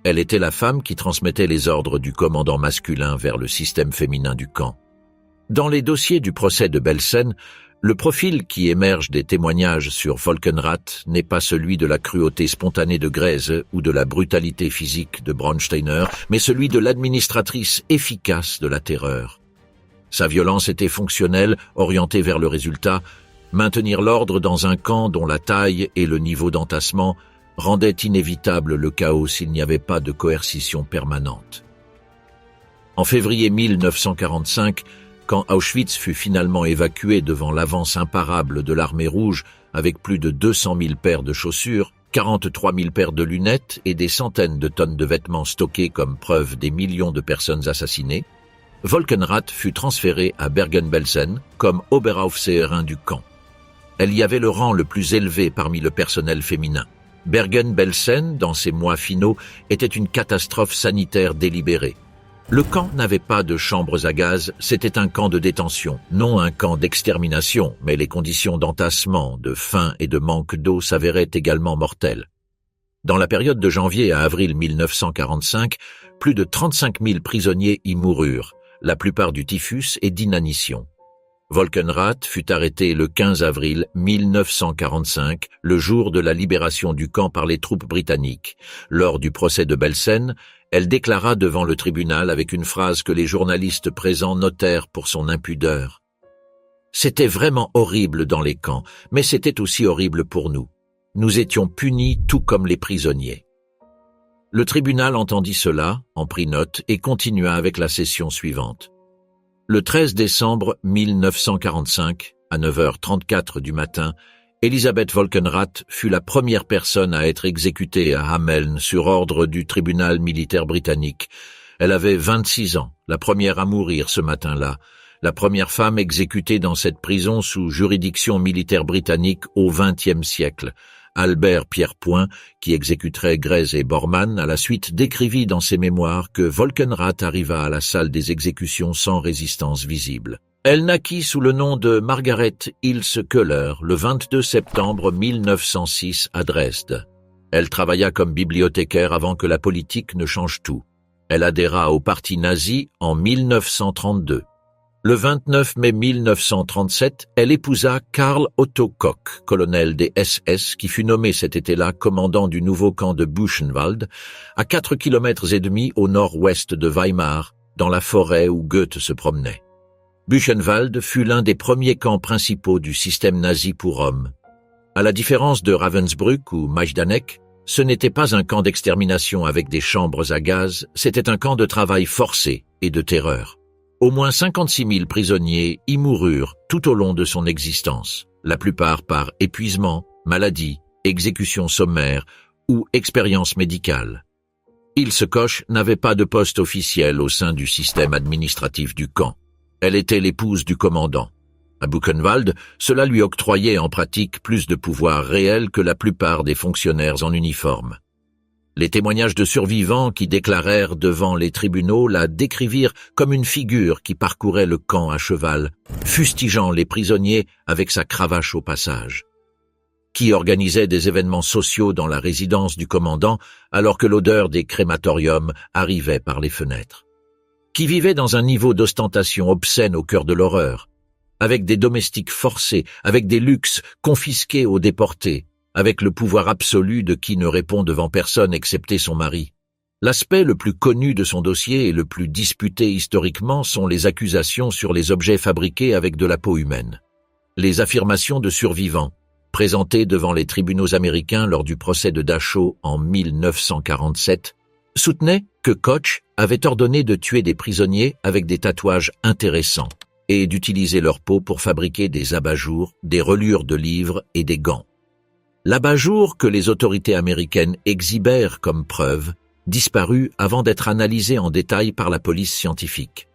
Elle était la femme qui transmettait les ordres du commandant masculin vers le système féminin du camp. Dans les dossiers du procès de Belsen, le profil qui émerge des témoignages sur Volkenrath n'est pas celui de la cruauté spontanée de Grese ou de la brutalité physique de Braunsteiner, mais celui de l'administratrice efficace de la terreur. Sa violence était fonctionnelle, orientée vers le résultat, maintenir l'ordre dans un camp dont la taille et le niveau d'entassement rendaient inévitable le chaos s'il n'y avait pas de coercition permanente. En février 1945, quand Auschwitz fut finalement évacué devant l'avance imparable de l'armée rouge avec plus de 200 000 paires de chaussures, 43 000 paires de lunettes et des centaines de tonnes de vêtements stockés comme preuve des millions de personnes assassinées, Volkenrath fut transférée à Bergen-Belsen comme Oberaufseherin du camp. Elle y avait le rang le plus élevé parmi le personnel féminin. Bergen-Belsen, dans ses mois finaux, était une catastrophe sanitaire délibérée. Le camp n'avait pas de chambres à gaz, c'était un camp de détention, non un camp d'extermination, mais les conditions d'entassement, de faim et de manque d'eau s'avéraient également mortelles. Dans la période de janvier à avril 1945, plus de 35 000 prisonniers y moururent, la plupart du typhus et d'inanition. Volkenrath fut arrêté le 15 avril 1945, le jour de la libération du camp par les troupes britanniques. Lors du procès de Belsen, elle déclara devant le tribunal avec une phrase que les journalistes présents notèrent pour son impudeur. « C'était vraiment horrible dans les camps, mais c'était aussi horrible pour nous. Nous étions punis tout comme les prisonniers. » Le tribunal entendit cela, en prit note et continua avec la session suivante. Le 13 décembre 1945, à 9h34 du matin, Elisabeth Volkenrath fut la première personne à être exécutée à Hameln sur ordre du tribunal militaire britannique. Elle avait 26 ans, la première à mourir ce matin-là, la première femme exécutée dans cette prison sous juridiction militaire britannique au XXe siècle. Albert Pierrepoint, qui exécuterait Grese et Bormann, à la suite décrivit dans ses mémoires que Volkenrath arriva à la salle des exécutions sans résistance visible. Elle naquit sous le nom de Margaret Ilse Köhler le 22 septembre 1906 à Dresde. Elle travailla comme bibliothécaire avant que la politique ne change tout. Elle adhéra au parti nazi en 1932. Le 29 mai 1937, elle épousa Karl Otto Koch, colonel des SS, qui fut nommé cet été-là commandant du nouveau camp de Buchenwald, à 4 km et demi au nord-ouest de Weimar, dans la forêt où Goethe se promenait. Buchenwald fut l'un des premiers camps principaux du système nazi pour hommes. À la différence de Ravensbrück ou Majdanek, ce n'était pas un camp d'extermination avec des chambres à gaz, c'était un camp de travail forcé et de terreur. Au moins 56 000 prisonniers y moururent tout au long de son existence, la plupart par épuisement, maladie, exécution sommaire ou expérience médicale. Ilse Koch n'avait pas de poste officiel au sein du système administratif du camp. Elle était l'épouse du commandant. À Buchenwald, cela lui octroyait en pratique plus de pouvoir réel que la plupart des fonctionnaires en uniforme. Les témoignages de survivants qui déclarèrent devant les tribunaux la décrivirent comme une figure qui parcourait le camp à cheval, fustigeant les prisonniers avec sa cravache au passage. Qui organisait des événements sociaux dans la résidence du commandant alors que l'odeur des crématoriums arrivait par les fenêtres. Qui vivait dans un niveau d'ostentation obscène au cœur de l'horreur, avec des domestiques forcés, avec des luxes confisqués aux déportés, avec le pouvoir absolu de qui ne répond devant personne excepté son mari. L'aspect le plus connu de son dossier et le plus disputé historiquement sont les accusations sur les objets fabriqués avec de la peau humaine. Les affirmations de survivants, présentées devant les tribunaux américains lors du procès de Dachau en 1947, soutenaient que Koch avait ordonné de tuer des prisonniers avec des tatouages intéressants et d'utiliser leur peau pour fabriquer des abat-jours, des reliures de livres et des gants. L'abat-jour que les autorités américaines exhibèrent comme preuve disparut avant d'être analysé en détail par la police scientifique.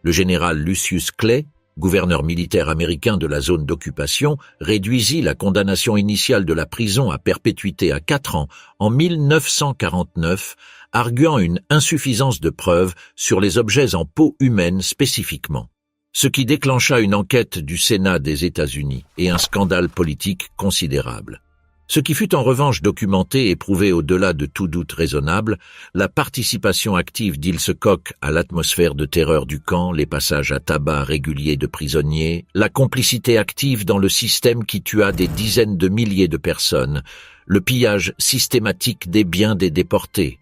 Le général Lucius Clay, gouverneur militaire américain de la zone d'occupation, réduisit la condamnation initiale de la prison à perpétuité à 4 ans en 1949, arguant une insuffisance de preuves sur les objets en peau humaine spécifiquement, ce qui déclencha une enquête du Sénat des États-Unis et un scandale politique considérable. Ce qui fut en revanche documenté et prouvé au-delà de tout doute raisonnable, la participation active d'Ilse Koch à l'atmosphère de terreur du camp, les passages à tabac réguliers de prisonniers, la complicité active dans le système qui tua des dizaines de milliers de personnes, le pillage systématique des biens des déportés.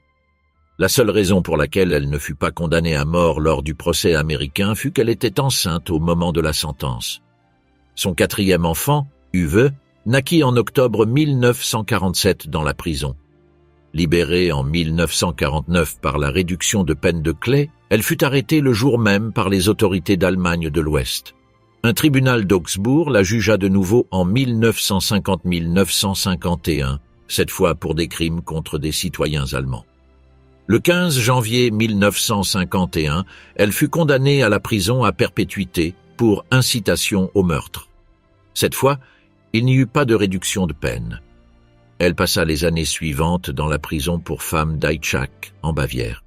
La seule raison pour laquelle elle ne fut pas condamnée à mort lors du procès américain fut qu'elle était enceinte au moment de la sentence. Son 4e enfant, Uwe, naquit en octobre 1947 dans la prison. Libérée en 1949 par la réduction de peine de Clay, elle fut arrêtée le jour même par les autorités d'Allemagne de l'Ouest. Un tribunal d'Augsbourg la jugea de nouveau en 1950-1951, cette fois pour des crimes contre des citoyens allemands. Le 15 janvier 1951, elle fut condamnée à la prison à perpétuité pour incitation au meurtre. Cette fois, il n'y eut pas de réduction de peine. Elle passa les années suivantes dans la prison pour femmes d'Eichach, en Bavière.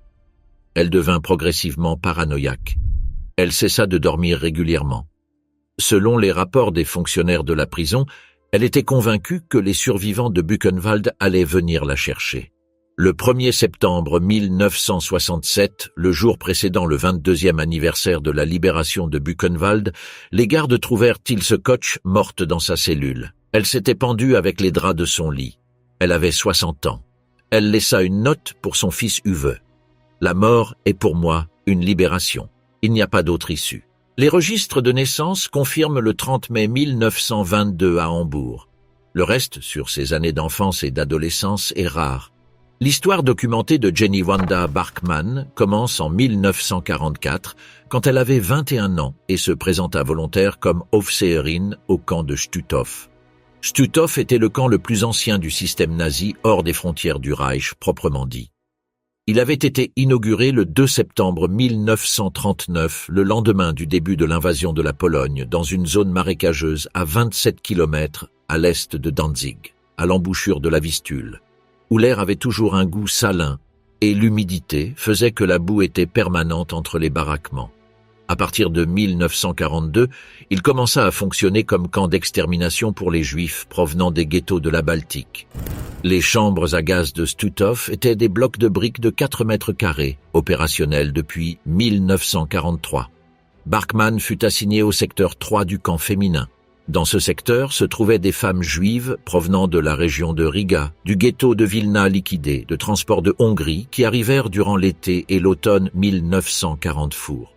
Elle devint progressivement paranoïaque. Elle cessa de dormir régulièrement. Selon les rapports des fonctionnaires de la prison, elle était convaincue que les survivants de Buchenwald allaient venir la chercher. Le 1er septembre 1967, le jour précédant le 22e anniversaire de la libération de Buchenwald, les gardes trouvèrent Ilse Koch morte dans sa cellule. Elle s'était pendue avec les draps de son lit. Elle avait 60 ans. Elle laissa une note pour son fils Uwe. « La mort est pour moi une libération. Il n'y a pas d'autre issue. » Les registres de naissance confirment le 30 mai 1922 à Hambourg. Le reste, sur ses années d'enfance et d'adolescence, est rare. L'histoire documentée de Jenny Wanda Barkman commence en 1944, quand elle avait 21 ans et se présenta volontaire comme Aufseherin au camp de Stutthof. Stutthof était le camp le plus ancien du système nazi hors des frontières du Reich proprement dit. Il avait été inauguré le 2 septembre 1939, le lendemain du début de l'invasion de la Pologne, dans une zone marécageuse à 27 km à l'est de Danzig, à l'embouchure de la Vistule, où l'air avait toujours un goût salin et l'humidité faisait que la boue était permanente entre les baraquements. À partir de 1942, il commença à fonctionner comme camp d'extermination pour les Juifs provenant des ghettos de la Baltique. Les chambres à gaz de Stutthof étaient des blocs de briques de 4 mètres carrés, opérationnels depuis 1943. Barkman fut assigné au secteur 3 du camp féminin. Dans ce secteur se trouvaient des femmes juives provenant de la région de Riga, du ghetto de Vilna liquidé, de transports de Hongrie qui arrivèrent durant l'été et l'automne 1944.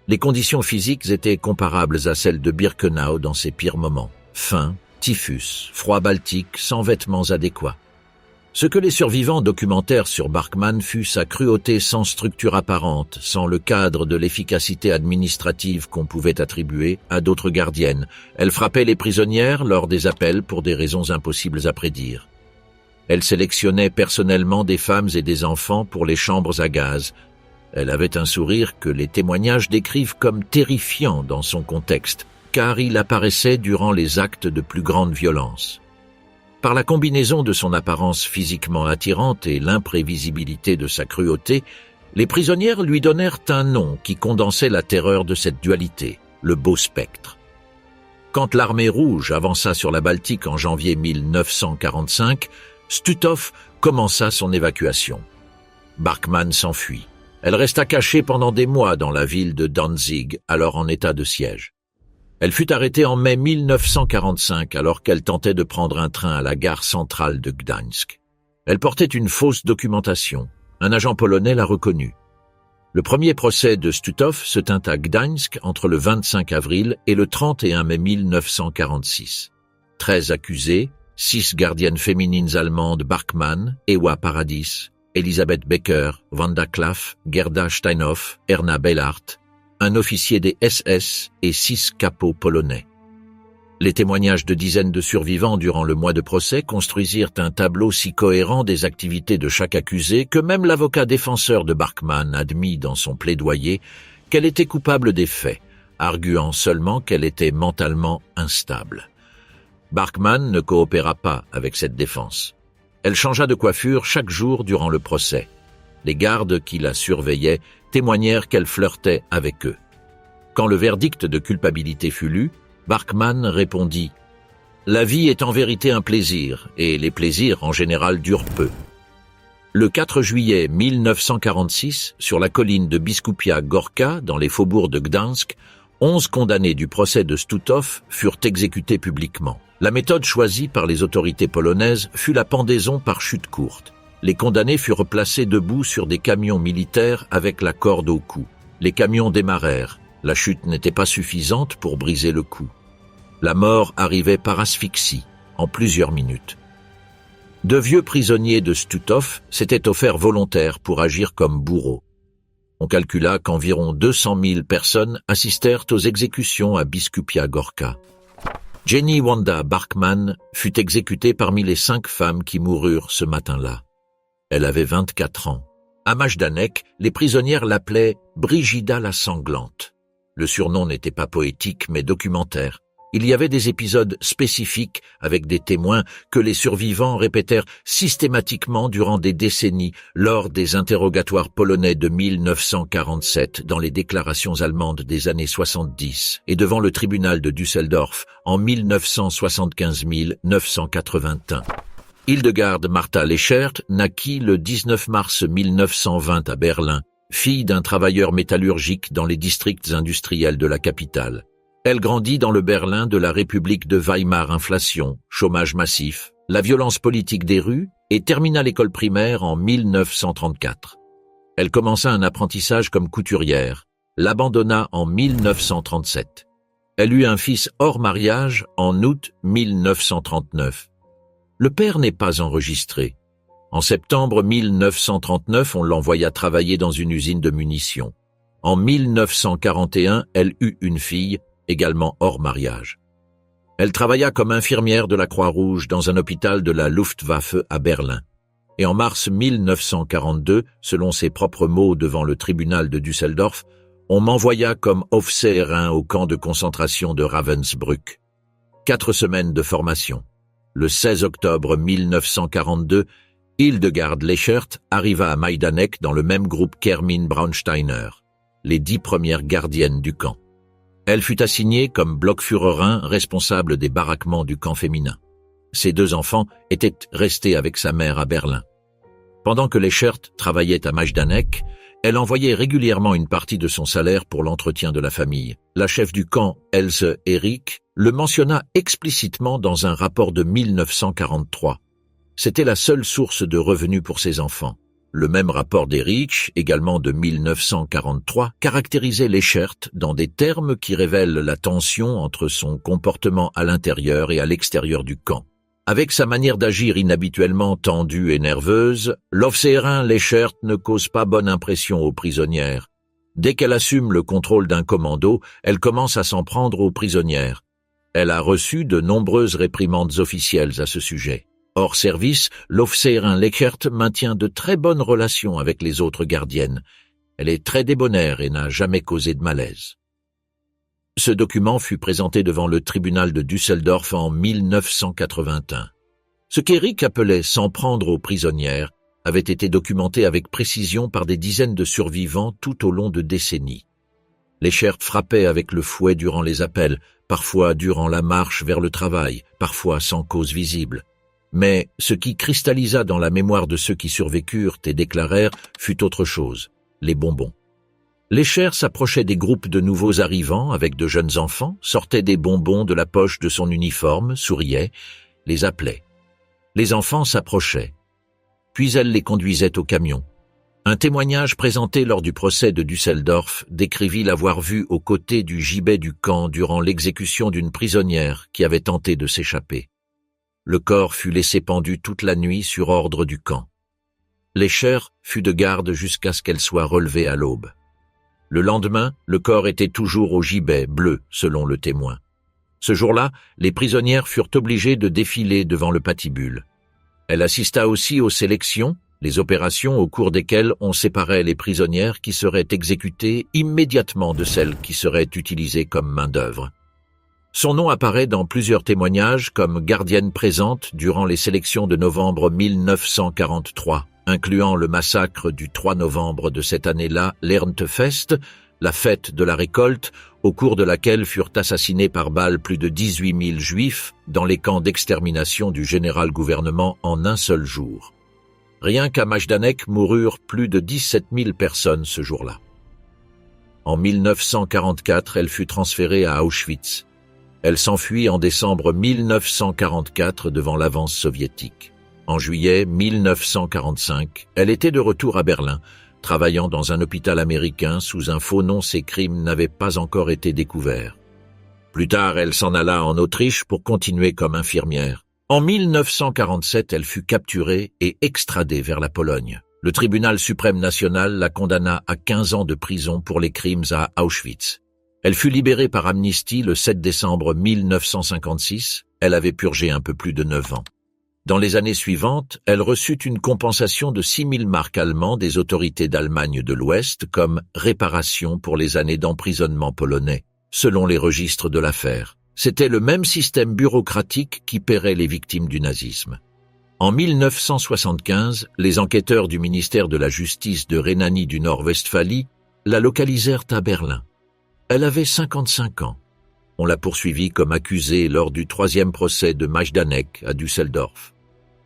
Les conditions physiques étaient comparables à celles de Birkenau dans ses pires moments. Faim, typhus, froid baltique, sans vêtements adéquats. Ce que les survivants documentèrent sur Barkman fut sa cruauté sans structure apparente, sans le cadre de l'efficacité administrative qu'on pouvait attribuer à d'autres gardiennes. Elle frappait les prisonnières lors des appels pour des raisons impossibles à prédire. Elle sélectionnait personnellement des femmes et des enfants pour les chambres à gaz. Elle avait un sourire que les témoignages décrivent comme terrifiant dans son contexte, car il apparaissait durant les actes de plus grande violence. Par la combinaison de son apparence physiquement attirante et l'imprévisibilité de sa cruauté, les prisonnières lui donnèrent un nom qui condensait la terreur de cette dualité, le beau spectre. Quand l'armée rouge avança sur la Baltique en janvier 1945, Stutoff commença son évacuation. Barkman s'enfuit. Elle resta cachée pendant des mois dans la ville de Danzig, alors en état de siège. Elle fut arrêtée en mai 1945 alors qu'elle tentait de prendre un train à la gare centrale de Gdańsk. Elle portait une fausse documentation. Un agent polonais l'a reconnue. Le premier procès de Stutoff se tint à Gdańsk entre le 25 avril et le 31 mai 1946. 13 accusés, 6 gardiennes féminines allemandes Barkman, Ewa Paradis, Elisabeth Becker, Wanda Klaff, Gerda Steinhoff, Erna Bellhardt, un officier des SS et 6 capots polonais. Les témoignages de dizaines de survivants durant le mois de procès construisirent un tableau si cohérent des activités de chaque accusé que même l'avocat défenseur de Barkman admit dans son plaidoyer qu'elle était coupable des faits, arguant seulement qu'elle était mentalement instable. Barkman ne coopéra pas avec cette défense. Elle changea de coiffure chaque jour durant le procès. Les gardes qui la surveillaient témoignèrent qu'elle flirtait avec eux. Quand le verdict de culpabilité fut lu, Barkman répondit « La vie est en vérité un plaisir, et les plaisirs en général durent peu. » Le 4 juillet 1946, sur la colline de Biskupia Gorka, dans les faubourgs de Gdańsk, 11 condamnés du procès de Stutoff furent exécutés publiquement. La méthode choisie par les autorités polonaises fut la pendaison par chute courte. Les condamnés furent placés debout sur des camions militaires avec la corde au cou. Les camions démarrèrent. La chute n'était pas suffisante pour briser le cou. La mort arrivait par asphyxie, en plusieurs minutes. De vieux prisonniers de Stutoff s'étaient offerts volontaires pour agir comme bourreaux. On calcula qu'environ 200 000 personnes assistèrent aux exécutions à Biskupia Gorka. Jenny Wanda Barkman fut exécutée parmi les 5 femmes qui moururent ce matin-là. Elle avait 24 ans. À Majdanek, les prisonnières l'appelaient Brigida la sanglante. Le surnom n'était pas poétique mais documentaire. Il y avait des épisodes spécifiques avec des témoins que les survivants répétèrent systématiquement durant des décennies lors des interrogatoires polonais de 1947 dans les déclarations allemandes des années 70 et devant le tribunal de Düsseldorf en 1975 981. Hildegard Martha Lechert naquit le 19 mars 1920 à Berlin, fille d'un travailleur métallurgique dans les districts industriels de la capitale. Elle grandit dans le Berlin de la République de Weimar. Inflation, chômage massif, la violence politique des rues et termina l'école primaire en 1934. Elle commença un apprentissage comme couturière, l'abandonna en 1937. Elle eut un fils hors mariage en août 1939. Le père n'est pas enregistré. En septembre 1939, on l'envoya travailler dans une usine de munitions. En 1941, elle eut une fille, également hors mariage. Elle travailla comme infirmière de la Croix-Rouge dans un hôpital de la Luftwaffe à Berlin. Et en mars 1942, selon ses propres mots devant le tribunal de Düsseldorf, on m'envoya comme Aufseherin au camp de concentration de Ravensbrück. 4 semaines de formation. Le 16 octobre 1942, Hildegard Lechert arriva à Majdanek dans le même groupe qu'Hermine Braunsteiner, les 10 premières gardiennes du camp. Elle fut assignée comme Blockführerin responsable des baraquements du camp féminin. Ses 2 enfants étaient restés avec sa mère à Berlin. Pendant que Lechert travaillait à Majdanek, elle envoyait régulièrement une partie de son salaire pour l'entretien de la famille. La chef du camp, Else Erik, le mentionna explicitement dans un rapport de 1943. C'était la seule source de revenus pour ses enfants. Le même rapport d'Erich, également de 1943, caractérisait Lechert dans des termes qui révèlent la tension entre son comportement à l'intérieur et à l'extérieur du camp. Avec sa manière d'agir inhabituellement tendue et nerveuse, l'Officerin Lechert ne cause pas bonne impression aux prisonnières. Dès qu'elle assume le contrôle d'un commando, elle commence à s'en prendre aux prisonnières. Elle a reçu de nombreuses réprimandes officielles à ce sujet. Hors service, l'Officerin Lechert maintient de très bonnes relations avec les autres gardiennes. Elle est très débonnaire et n'a jamais causé de malaise. Ce document fut présenté devant le tribunal de Düsseldorf en 1981. Ce qu'Éric appelait « s'en prendre aux prisonnières » avait été documenté avec précision par des dizaines de survivants tout au long de décennies. Léchert frappait avec le fouet durant les appels, parfois durant la marche vers le travail, parfois sans cause visible. Mais ce qui cristallisa dans la mémoire de ceux qui survécurent et déclarèrent fut autre chose, les bonbons. Léchert s'approchait des groupes de nouveaux arrivants avec de jeunes enfants, sortait des bonbons de la poche de son uniforme, souriait, les appelait. Les enfants s'approchaient. Puis elle les conduisait au camion. Un témoignage présenté lors du procès de Düsseldorf décrivit l'avoir vu aux côtés du gibet du camp durant l'exécution d'une prisonnière qui avait tenté de s'échapper. Le corps fut laissé pendu toute la nuit sur ordre du camp. Léchert fut de garde jusqu'à ce qu'elle soit relevée à l'aube. Le lendemain, le corps était toujours au gibet bleu, selon le témoin. Ce jour-là, les prisonnières furent obligées de défiler devant le patibule. Elle assista aussi aux sélections, les opérations au cours desquelles on séparait les prisonnières qui seraient exécutées immédiatement de celles qui seraient utilisées comme main-d'œuvre. Son nom apparaît dans plusieurs témoignages comme gardienne présente durant les sélections de novembre 1943, incluant le massacre du 3 novembre de cette année-là, l'Erntefest, la fête de la récolte, au cours de laquelle furent assassinés par balles plus de 18 000 juifs dans les camps d'extermination du général-gouvernement en un seul jour. Rien qu'à Majdanek moururent plus de 17 000 personnes ce jour-là. En 1944, elle fut transférée à Auschwitz. Elle s'enfuit en décembre 1944 devant l'avance soviétique. En juillet 1945, elle était de retour à Berlin. Travaillant dans un hôpital américain sous un faux nom, ses crimes n'avaient pas encore été découverts. Plus tard, elle s'en alla en Autriche pour continuer comme infirmière. En 1947, elle fut capturée et extradée vers la Pologne. Le tribunal suprême national la condamna à 15 ans de prison pour les crimes à Auschwitz. Elle fut libérée par amnistie le 7 décembre 1956. Elle avait purgé un peu plus de 9 ans. Dans les années suivantes, elle reçut une compensation de 6 000 marks allemands des autorités d'Allemagne de l'Ouest comme réparation pour les années d'emprisonnement polonais, selon les registres de l'affaire. C'était le même système bureaucratique qui paierait les victimes du nazisme. En 1975, les enquêteurs du ministère de la Justice de Rhénanie du Nord-Westphalie la localisèrent à Berlin. Elle avait 55 ans. On l'a poursuivie comme accusée lors du 3e procès de Majdanek à Düsseldorf.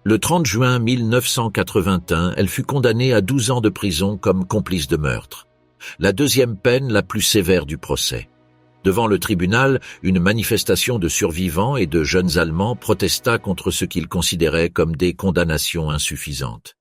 Le 30 juin 1981, elle fut condamnée à 12 ans de prison comme complice de meurtre. La deuxième peine la plus sévère du procès. Devant le tribunal, une manifestation de survivants et de jeunes Allemands protesta contre ce qu'ils considéraient comme des condamnations insuffisantes.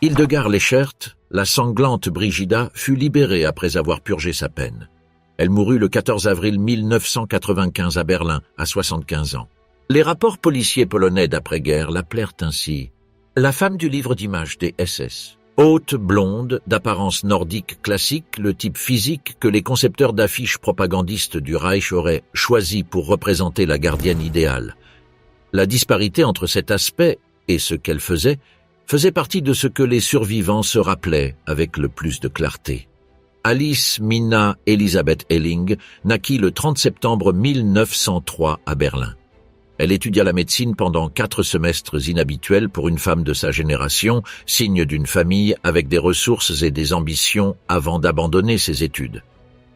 Hildegard Léchert, la sanglante Brigida, fut libérée après avoir purgé sa peine. Elle mourut le 14 avril 1995 à Berlin, à 75 ans. Les rapports policiers polonais d'après-guerre l'appelèrent ainsi « la femme du livre d'images des SS ». Haute, blonde, d'apparence nordique classique, le type physique que les concepteurs d'affiches propagandistes du Reich auraient choisi pour représenter la gardienne idéale. La disparité entre cet aspect et ce qu'elle faisait partie de ce que les survivants se rappelaient avec le plus de clarté. Alice Minna Elisabeth Helling naquit le 30 septembre 1903 à Berlin. Elle étudia la médecine pendant 4 semestres inhabituels pour une femme de sa génération, signe d'une famille avec des ressources et des ambitions avant d'abandonner ses études.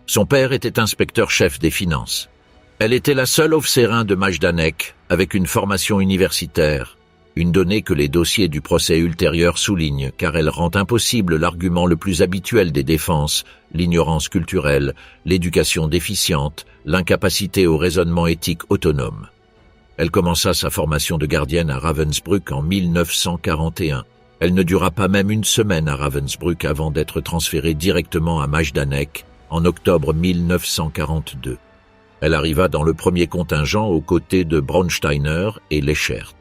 Son père était inspecteur-chef des finances. Elle était la seule Aufseherin de Majdanek avec une formation universitaire, une donnée que les dossiers du procès ultérieur soulignent car elle rend impossible l'argument le plus habituel des défenses, l'ignorance culturelle, l'éducation déficiente, l'incapacité au raisonnement éthique autonome. Elle commença sa formation de gardienne à Ravensbrück en 1941. Elle ne dura pas même une semaine à Ravensbrück avant d'être transférée directement à Majdanek en octobre 1942. Elle arriva dans le premier contingent aux côtés de Braunsteiner et Léchert.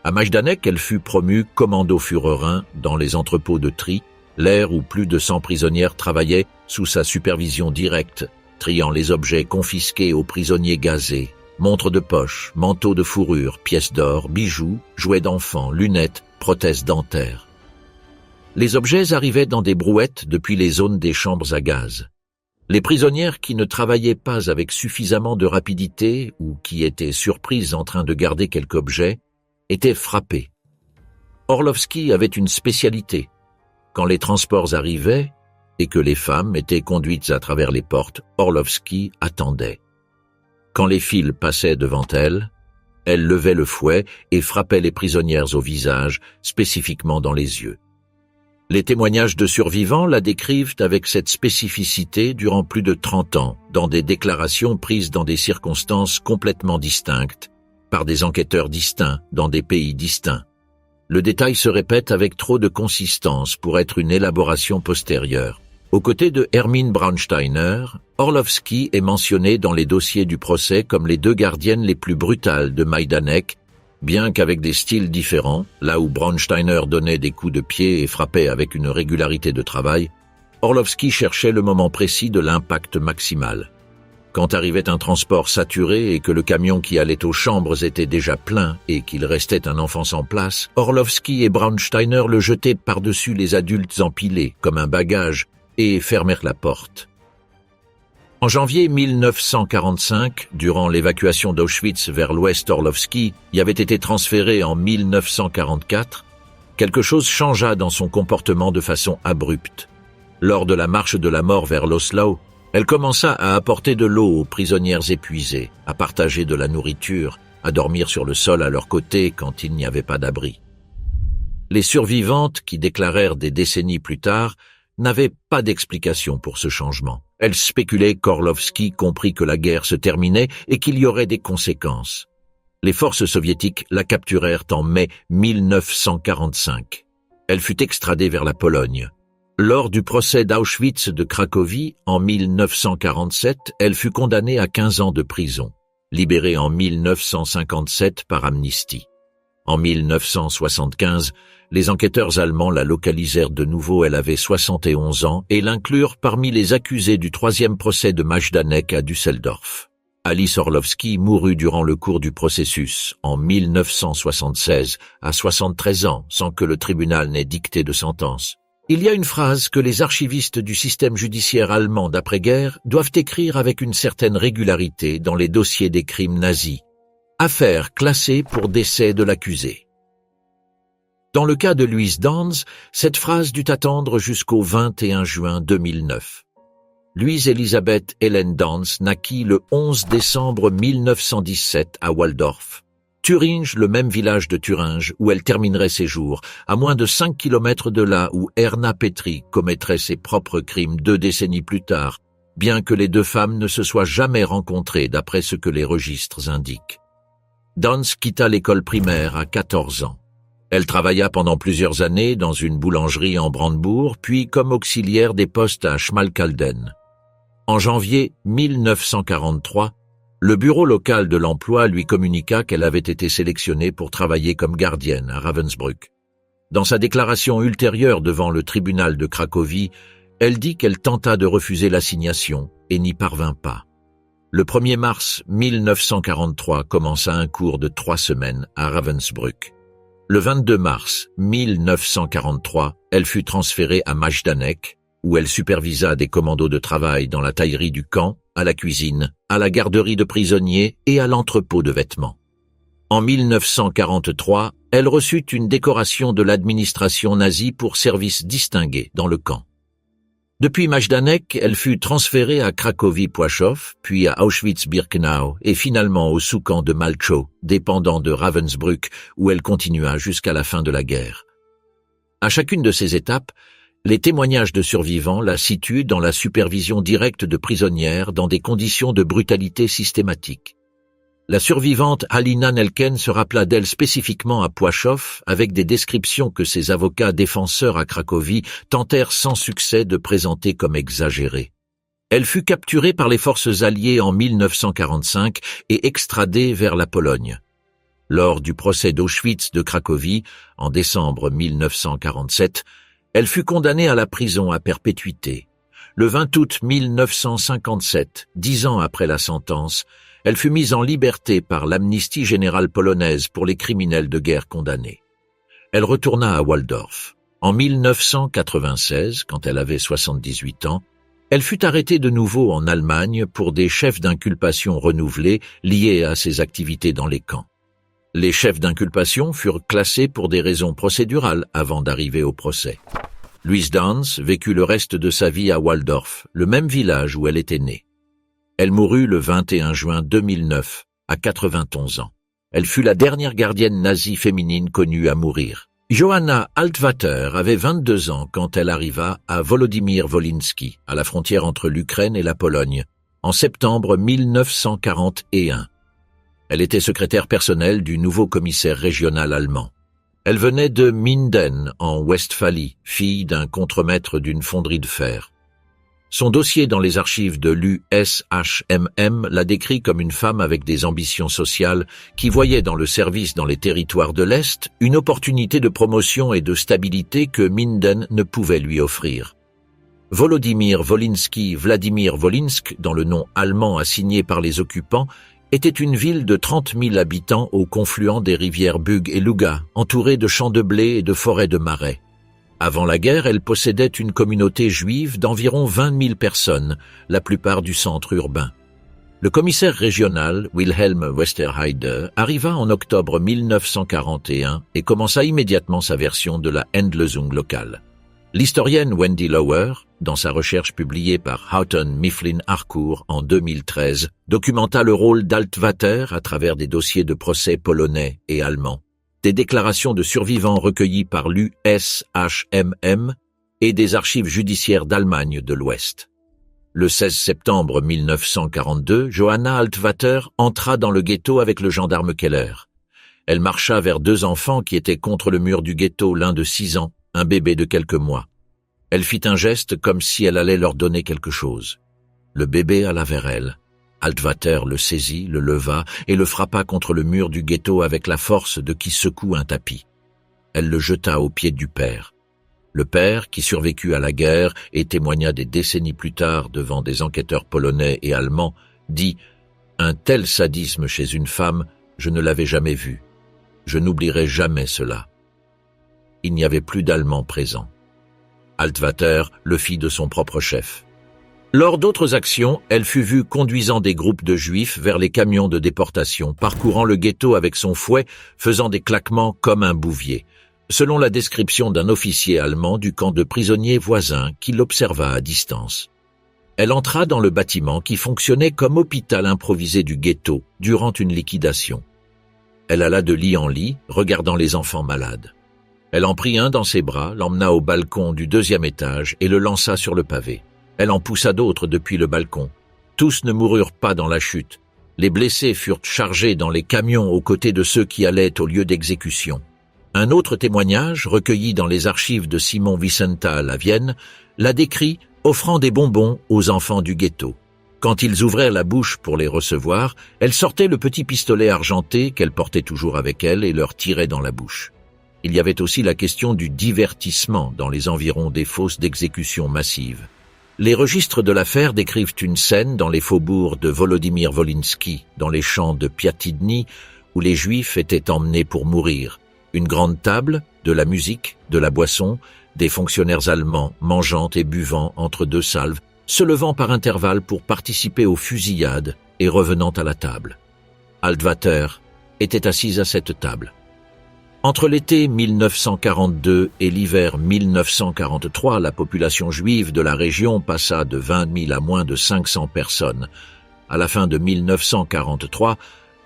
À Majdanek, elle fut promue commando Führerin dans les entrepôts de tri, l'aire où plus de 100 prisonnières travaillaient sous sa supervision directe, triant les objets confisqués aux prisonniers gazés. Montres de poche, manteaux de fourrure, pièces d'or, bijoux, jouets d'enfants, lunettes, prothèses dentaires. Les objets arrivaient dans des brouettes depuis les zones des chambres à gaz. Les prisonnières qui ne travaillaient pas avec suffisamment de rapidité ou qui étaient surprises en train de garder quelque objet était frappé. Orlowski avait une spécialité. Quand les transports arrivaient et que les femmes étaient conduites à travers les portes, Orlowski attendait. Quand les files passaient devant elle levait le fouet et frappait les prisonnières au visage, spécifiquement dans les yeux. Les témoignages de survivants la décrivent avec cette spécificité durant plus de 30 ans, dans des déclarations prises dans des circonstances complètement distinctes, par des enquêteurs distincts, dans des pays distincts. Le détail se répète avec trop de consistance pour être une élaboration postérieure. Aux côtés de Hermine Braunsteiner, Orlowski est mentionné dans les dossiers du procès comme les deux gardiennes les plus brutales de Majdanek, bien qu'avec des styles différents, là où Braunsteiner donnait des coups de pied et frappait avec une régularité de travail, Orlowski cherchait le moment précis de l'impact maximal. Quand arrivait un transport saturé et que le camion qui allait aux chambres était déjà plein et qu'il restait un enfant sans place, Orlowski et Braunsteiner le jetaient par-dessus les adultes empilés, comme un bagage, et fermèrent la porte. En janvier 1945, durant l'évacuation d'Auschwitz vers l'ouest, Orlowski y avait été transféré en 1944. Quelque chose changea dans son comportement de façon abrupte. Lors de la marche de la mort vers l'Oslo, elle commença à apporter de l'eau aux prisonnières épuisées, à partager de la nourriture, à dormir sur le sol à leur côté quand il n'y avait pas d'abri. Les survivantes, qui déclarèrent des décennies plus tard, n'avaient pas d'explication pour ce changement. Elles spéculaient qu'Orlowski comprit que la guerre se terminait et qu'il y aurait des conséquences. Les forces soviétiques la capturèrent en mai 1945. Elle fut extradée vers la Pologne. Lors du procès d'Auschwitz de Cracovie, en 1947, elle fut condamnée à 15 ans de prison, libérée en 1957 par amnistie. En 1975, les enquêteurs allemands la localisèrent de nouveau, elle avait 71 ans, et l'inclurent parmi les accusés du troisième procès de Majdanek à Düsseldorf. Alice Orlowski mourut durant le cours du processus, en 1976, à 73 ans, sans que le tribunal n'ait dicté de sentence. Il y a une phrase que les archivistes du système judiciaire allemand d'après-guerre doivent écrire avec une certaine régularité dans les dossiers des crimes nazis. Affaire classée pour décès de l'accusé. Dans le cas de Louise Dans, cette phrase dut attendre jusqu'au 21 juin 2009. Louise Elisabeth Hélène Dans naquit le 11 décembre 1917 à Waldorf. Thuringe, le même village de Thuringe où elle terminerait ses jours, à moins de 5 kilomètres de là où Erna Petry commettrait ses propres crimes 2 décennies plus tard, bien que les deux femmes ne se soient jamais rencontrées d'après ce que les registres indiquent. Dans quitta l'école primaire à 14 ans. Elle travailla pendant plusieurs années dans une boulangerie en Brandebourg, puis comme auxiliaire des postes à Schmalkalden. En janvier 1943, le bureau local de l'emploi lui communiqua qu'elle avait été sélectionnée pour travailler comme gardienne à Ravensbrück. Dans sa déclaration ultérieure devant le tribunal de Cracovie, elle dit qu'elle tenta de refuser l'assignation et n'y parvint pas. Le 1er mars 1943 commença un cours de 3 semaines à Ravensbrück. Le 22 mars 1943, elle fut transférée à Majdanek, où elle supervisa des commandos de travail dans la taillerie du camp, à la cuisine, à la garderie de prisonniers et à l'entrepôt de vêtements. En 1943, elle reçut une décoration de l'administration nazie pour service distingué dans le camp. Depuis Majdanek, elle fut transférée à Cracovie-Płaszów, puis à Auschwitz-Birkenau et finalement au sous-camp de Malchow, dépendant de Ravensbrück, où elle continua jusqu'à la fin de la guerre. À chacune de ces étapes, les témoignages de survivants la situent dans la supervision directe de prisonnières dans des conditions de brutalité systématique. La survivante Halina Nelken se rappela d'elle spécifiquement à Płaszów avec des descriptions que ses avocats défenseurs à Cracovie tentèrent sans succès de présenter comme exagérées. Elle fut capturée par les forces alliées en 1945 et extradée vers la Pologne. Lors du procès d'Auschwitz de Cracovie, en décembre 1947, elle fut condamnée à la prison à perpétuité. Le 20 août 1957, 10 ans après la sentence, elle fut mise en liberté par l'amnistie générale polonaise pour les criminels de guerre condamnés. Elle retourna à Waldorf. En 1996, quand elle avait 78 ans, elle fut arrêtée de nouveau en Allemagne pour des chefs d'inculpation renouvelés liés à ses activités dans les camps. Les chefs d'inculpation furent classés pour des raisons procédurales avant d'arriver au procès. Louise Downs vécut le reste de sa vie à Waldorf, le même village où elle était née. Elle mourut le 21 juin 2009, à 91 ans. Elle fut la dernière gardienne nazie féminine connue à mourir. Johanna Altvater avait 22 ans quand elle arriva à Volodymyr-Volynski, à la frontière entre l'Ukraine et la Pologne, en septembre 1941. Elle était secrétaire personnelle du nouveau commissaire régional allemand. Elle venait de Minden, en Westphalie, fille d'un contremaître d'une fonderie de fer. Son dossier dans les archives de l'USHMM la décrit comme une femme avec des ambitions sociales qui voyait dans le service dans les territoires de l'Est une opportunité de promotion et de stabilité que Minden ne pouvait lui offrir. Volodymyr Volynski Vladimir Volynsk, dans le nom allemand assigné par les occupants, était une ville de 30 000 habitants au confluent des rivières Bug et Luga, entourée de champs de blé et de forêts de marais. Avant la guerre, elle possédait une communauté juive d'environ 20 000 personnes, la plupart du centre urbain. Le commissaire régional, Wilhelm Westerheide, arriva en octobre 1941 et commença immédiatement sa version de la Endlösung locale. L'historienne Wendy Lower, dans sa recherche publiée par Houghton Mifflin Harcourt en 2013, documenta le rôle d'Altvater à travers des dossiers de procès polonais et allemands, des déclarations de survivants recueillies par l'USHMM et des archives judiciaires d'Allemagne de l'Ouest. Le 16 septembre 1942, Johanna Altvater entra dans le ghetto avec le gendarme Keller. Elle marcha vers deux enfants qui étaient contre le mur du ghetto, l'un de 6 ans, un bébé de quelques mois. Elle fit un geste comme si elle allait leur donner quelque chose. Le bébé alla vers elle. Altvater le saisit, le leva et le frappa contre le mur du ghetto avec la force de qui secoue un tapis. Elle le jeta aux pieds du père. Le père, qui survécut à la guerre et témoigna des décennies plus tard devant des enquêteurs polonais et allemands, dit « Un tel sadisme chez une femme, je ne l'avais jamais vu. Je n'oublierai jamais cela. » Il n'y avait plus d'Allemands présents. Altvater le fit de son propre chef. Lors d'autres actions, elle fut vue conduisant des groupes de Juifs vers les camions de déportation, parcourant le ghetto avec son fouet, faisant des claquements comme un bouvier, selon la description d'un officier allemand du camp de prisonniers voisin qui l'observa à distance. Elle entra dans le bâtiment qui fonctionnait comme hôpital improvisé du ghetto durant une liquidation. Elle alla de lit en lit, regardant les enfants malades. Elle en prit un dans ses bras, l'emmena au balcon du 2e étage et le lança sur le pavé. Elle en poussa d'autres depuis le balcon. Tous ne moururent pas dans la chute. Les blessés furent chargés dans les camions aux côtés de ceux qui allaient au lieu d'exécution. Un autre témoignage, recueilli dans les archives de Simon Wiesenthal à Vienne, la décrit offrant des bonbons aux enfants du ghetto. Quand ils ouvrirent la bouche pour les recevoir, elle sortait le petit pistolet argenté qu'elle portait toujours avec elle et leur tirait dans la bouche. Il y avait aussi la question du divertissement dans les environs des fosses d'exécution massives. Les registres de l'affaire décrivent une scène dans les faubourgs de Volodymyr-Volynski, dans les champs de Piatidny, où les Juifs étaient emmenés pour mourir. Une grande table, de la musique, de la boisson, des fonctionnaires allemands mangeant et buvant entre deux salves, se levant par intervalles pour participer aux fusillades et revenant à la table. Altvater était assise à cette table. Entre l'été 1942 et l'hiver 1943, la population juive de la région passa de 20 000 à moins de 500 personnes. À la fin de 1943,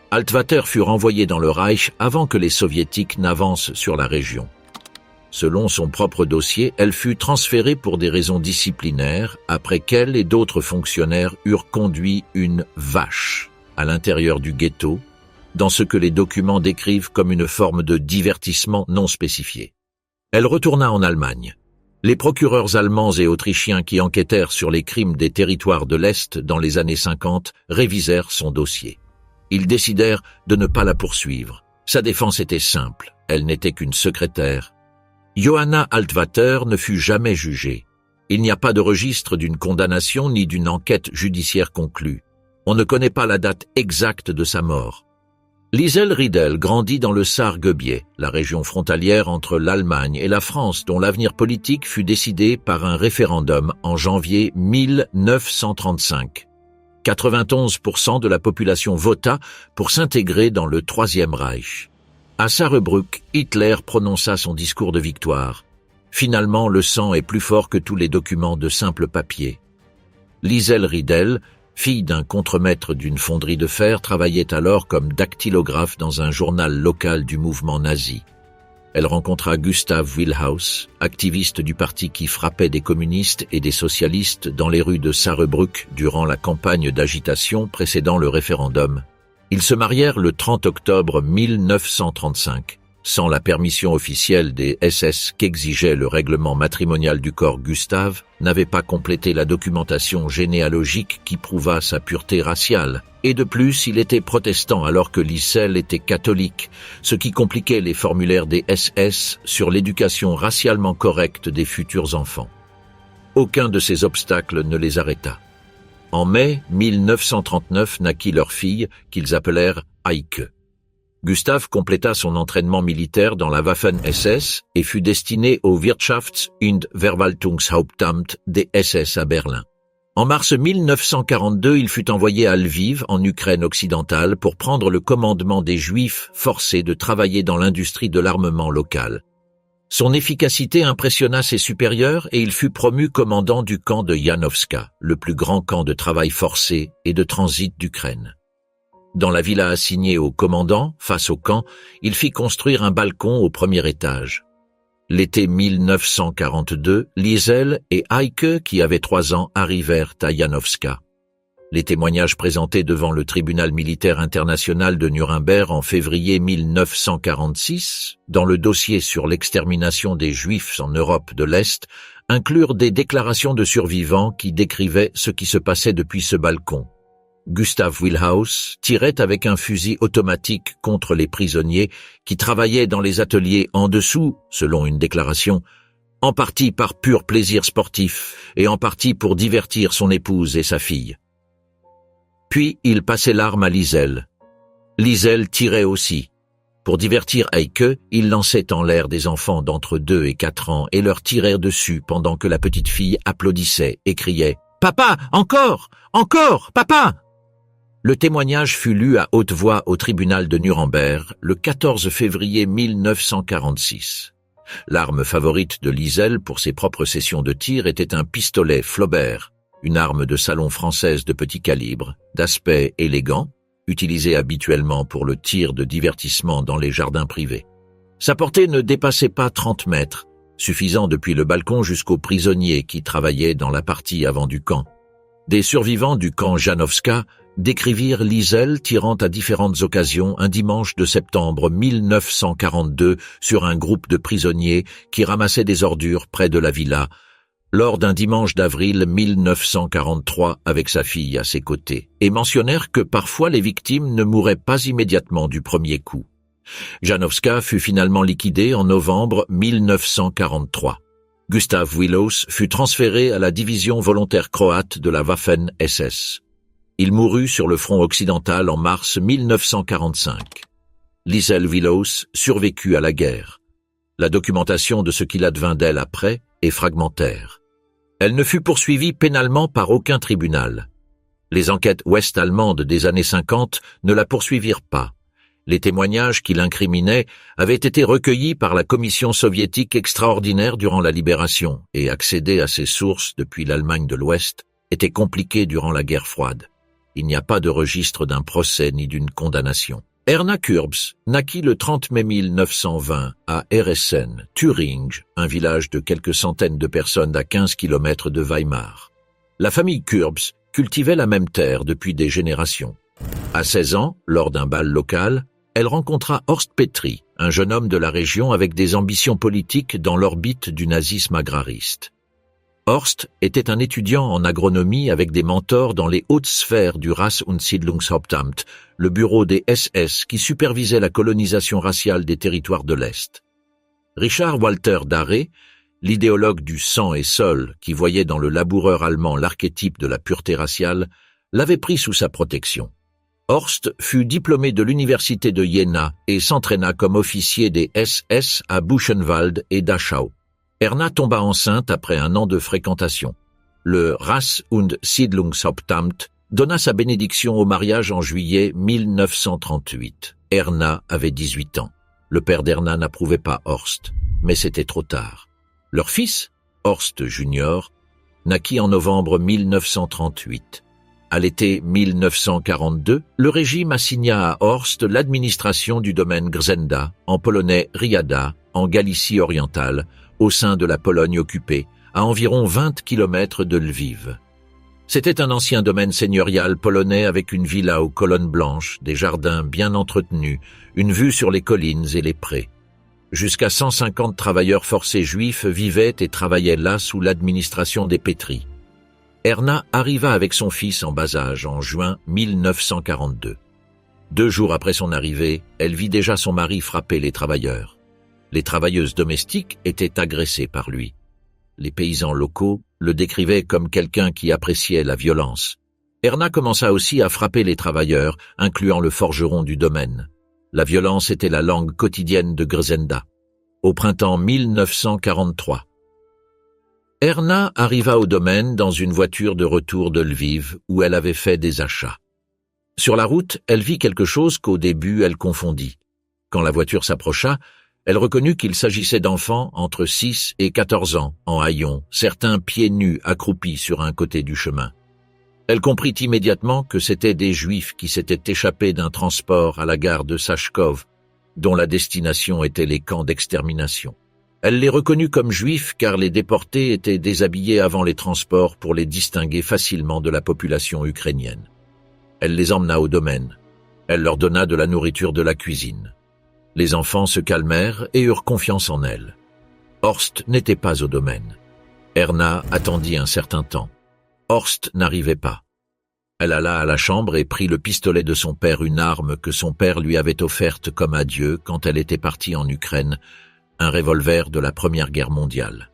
Altvater fut renvoyé dans le Reich avant que les soviétiques n'avancent sur la région. Selon son propre dossier, elle fut transférée pour des raisons disciplinaires après qu'elle et d'autres fonctionnaires eurent conduit une vache à l'intérieur du ghetto, dans ce que les documents décrivent comme une forme de divertissement non spécifié. Elle retourna en Allemagne. Les procureurs allemands et autrichiens qui enquêtèrent sur les crimes des territoires de l'Est dans les années 50 révisèrent son dossier. Ils décidèrent de ne pas la poursuivre. Sa défense était simple, elle n'était qu'une secrétaire. Johanna Altvater ne fut jamais jugée. Il n'y a pas de registre d'une condamnation ni d'une enquête judiciaire conclue. On ne connaît pas la date exacte de sa mort. Liesel Riedel grandit dans le Saar-Gebiet, la région frontalière entre l'Allemagne et la France, dont l'avenir politique fut décidé par un référendum en janvier 1935. 91% de la population vota pour s'intégrer dans le Troisième Reich. À Sarrebruck, Hitler prononça son discours de victoire. Finalement, le sang est plus fort que tous les documents de simple papier. Liesel Riedel, fille d'un contremaître d'une fonderie de fer, travaillait alors comme dactylographe dans un journal local du mouvement nazi. Elle rencontra Gustav Wilhaus, activiste du parti qui frappait des communistes et des socialistes dans les rues de Sarrebruck durant la campagne d'agitation précédant le référendum. Ils se marièrent le 30 octobre 1935. Sans la permission officielle des SS qu'exigeait le règlement matrimonial du corps, Gustav n'avait pas complété la documentation généalogique qui prouva sa pureté raciale. Et de plus, il était protestant alors que Liesel était catholique, ce qui compliquait les formulaires des SS sur l'éducation racialement correcte des futurs enfants. Aucun de ces obstacles ne les arrêta. En mai 1939 naquit leur fille, qu'ils appelèrent Heike. Gustav compléta son entraînement militaire dans la Waffen-SS et fut destiné au Wirtschafts- und Verwaltungshauptamt des SS à Berlin. En mars 1942, il fut envoyé à Lviv, en Ukraine occidentale, pour prendre le commandement des Juifs forcés de travailler dans l'industrie de l'armement local. Son efficacité impressionna ses supérieurs et il fut promu commandant du camp de Janowska, le plus grand camp de travail forcé et de transit d'Ukraine. Dans la villa assignée au commandant, face au camp, il fit construire un balcon au premier étage. L'été 1942, Liesel et Heike, qui avait 3 ans, arrivèrent à Janowska. Les témoignages présentés devant le tribunal militaire international de Nuremberg en février 1946, dans le dossier sur l'extermination des Juifs en Europe de l'Est, inclurent des déclarations de survivants qui décrivaient ce qui se passait depuis ce balcon. Gustav Wilhaus tirait avec un fusil automatique contre les prisonniers qui travaillaient dans les ateliers en dessous, selon une déclaration, en partie par pur plaisir sportif et en partie pour divertir son épouse et sa fille. Puis il passait l'arme à Liesel. Liesel tirait aussi. Pour divertir Heike, il lançait en l'air des enfants d'entre 2 et 4 ans et leur tirait dessus pendant que la petite fille applaudissait et criait « Papa, encore! Encore! Papa !» Le témoignage fut lu à haute voix au tribunal de Nuremberg le 14 février 1946. L'arme favorite de Liesel pour ses propres sessions de tir était un pistolet Flaubert, une arme de salon française de petit calibre, d'aspect élégant, utilisée habituellement pour le tir de divertissement dans les jardins privés. Sa portée ne dépassait pas 30 mètres, suffisant depuis le balcon jusqu'aux prisonniers qui travaillaient dans la partie avant du camp. Des survivants du camp Janowska décrivirent Liesel tirant à différentes occasions un dimanche de septembre 1942 sur un groupe de prisonniers qui ramassaient des ordures près de la villa, lors d'un dimanche d'avril 1943 avec sa fille à ses côtés, et mentionnèrent que parfois les victimes ne mouraient pas immédiatement du premier coup. Janowska fut finalement liquidé en novembre 1943. Gustav Wilhaus fut transféré à la division volontaire croate de la Waffen-SS. Il mourut sur le front occidental en mars 1945. Liesel Wilhaus survécut à la guerre. La documentation de ce qu'il advint d'elle après est fragmentaire. Elle ne fut poursuivie pénalement par aucun tribunal. Les enquêtes ouest-allemandes des années 50 ne la poursuivirent pas. Les témoignages qui l'incriminaient avaient été recueillis par la Commission soviétique extraordinaire durant la Libération et accéder à ces sources depuis l'Allemagne de l'Ouest était compliqué durant la guerre froide. Il n'y a pas de registre d'un procès ni d'une condamnation. Erna Kürbs naquit le 30 mai 1920 à Eressen, Thuringe, un village de quelques centaines de personnes à 15 km de Weimar. La famille Kürbs cultivait la même terre depuis des générations. À 16 ans, lors d'un bal local, elle rencontra Horst Petri, un jeune homme de la région avec des ambitions politiques dans l'orbite du nazisme agrariste. Horst était un étudiant en agronomie avec des mentors dans les hautes sphères du Rass- und Siedlungshauptamt, le bureau des SS qui supervisait la colonisation raciale des territoires de l'Est. Richard Walter Darré, l'idéologue du sang et sol qui voyait dans le laboureur allemand l'archétype de la pureté raciale, l'avait pris sous sa protection. Horst fut diplômé de l'université de Jena et s'entraîna comme officier des SS à Buchenwald et Dachau. Erna tomba enceinte après un an de fréquentation. Le Rass- und Siedlungshauptamt donna sa bénédiction au mariage en juillet 1938. Erna avait 18 ans. Le père d'Erna n'approuvait pas Horst, mais c'était trop tard. Leur fils, Horst Junior, naquit en novembre 1938. À l'été 1942, le régime assigna à Horst l'administration du domaine Grzenda, en polonais Riada, en Galicie orientale, au sein de la Pologne occupée, à environ 20 km de Lviv. C'était un ancien domaine seigneurial polonais avec une villa aux colonnes blanches, des jardins bien entretenus, une vue sur les collines et les prés. Jusqu'à 150 travailleurs forcés juifs vivaient et travaillaient là sous l'administration des Pétri. Erna arriva avec son fils en bas âge en juin 1942. 2 jours après son arrivée, elle vit déjà son mari frapper les travailleurs. Les travailleuses domestiques étaient agressées par lui. Les paysans locaux le décrivaient comme quelqu'un qui appréciait la violence. Erna commença aussi à frapper les travailleurs, incluant le forgeron du domaine. La violence était la langue quotidienne de Grzenda. Au printemps 1943. Erna arriva au domaine dans une voiture de retour de Lviv où elle avait fait des achats. Sur la route, elle vit quelque chose qu'au début elle confondit. Quand la voiture s'approcha, elle reconnut qu'il s'agissait d'enfants entre 6 et 14 ans, en haillons, certains pieds nus accroupis sur un côté du chemin. Elle comprit immédiatement que c'étaient des Juifs qui s'étaient échappés d'un transport à la gare de Sachkov, dont la destination était les camps d'extermination. Elle les reconnut comme Juifs car les déportés étaient déshabillés avant les transports pour les distinguer facilement de la population ukrainienne. Elle les emmena au domaine. Elle leur donna de la nourriture de la cuisine. Les enfants se calmèrent et eurent confiance en elle. Horst n'était pas au domaine. Erna attendit un certain temps. Horst n'arrivait pas. Elle alla à la chambre et prit le pistolet de son père, une arme que son père lui avait offerte comme adieu quand elle était partie en Ukraine, un revolver de la Première Guerre mondiale.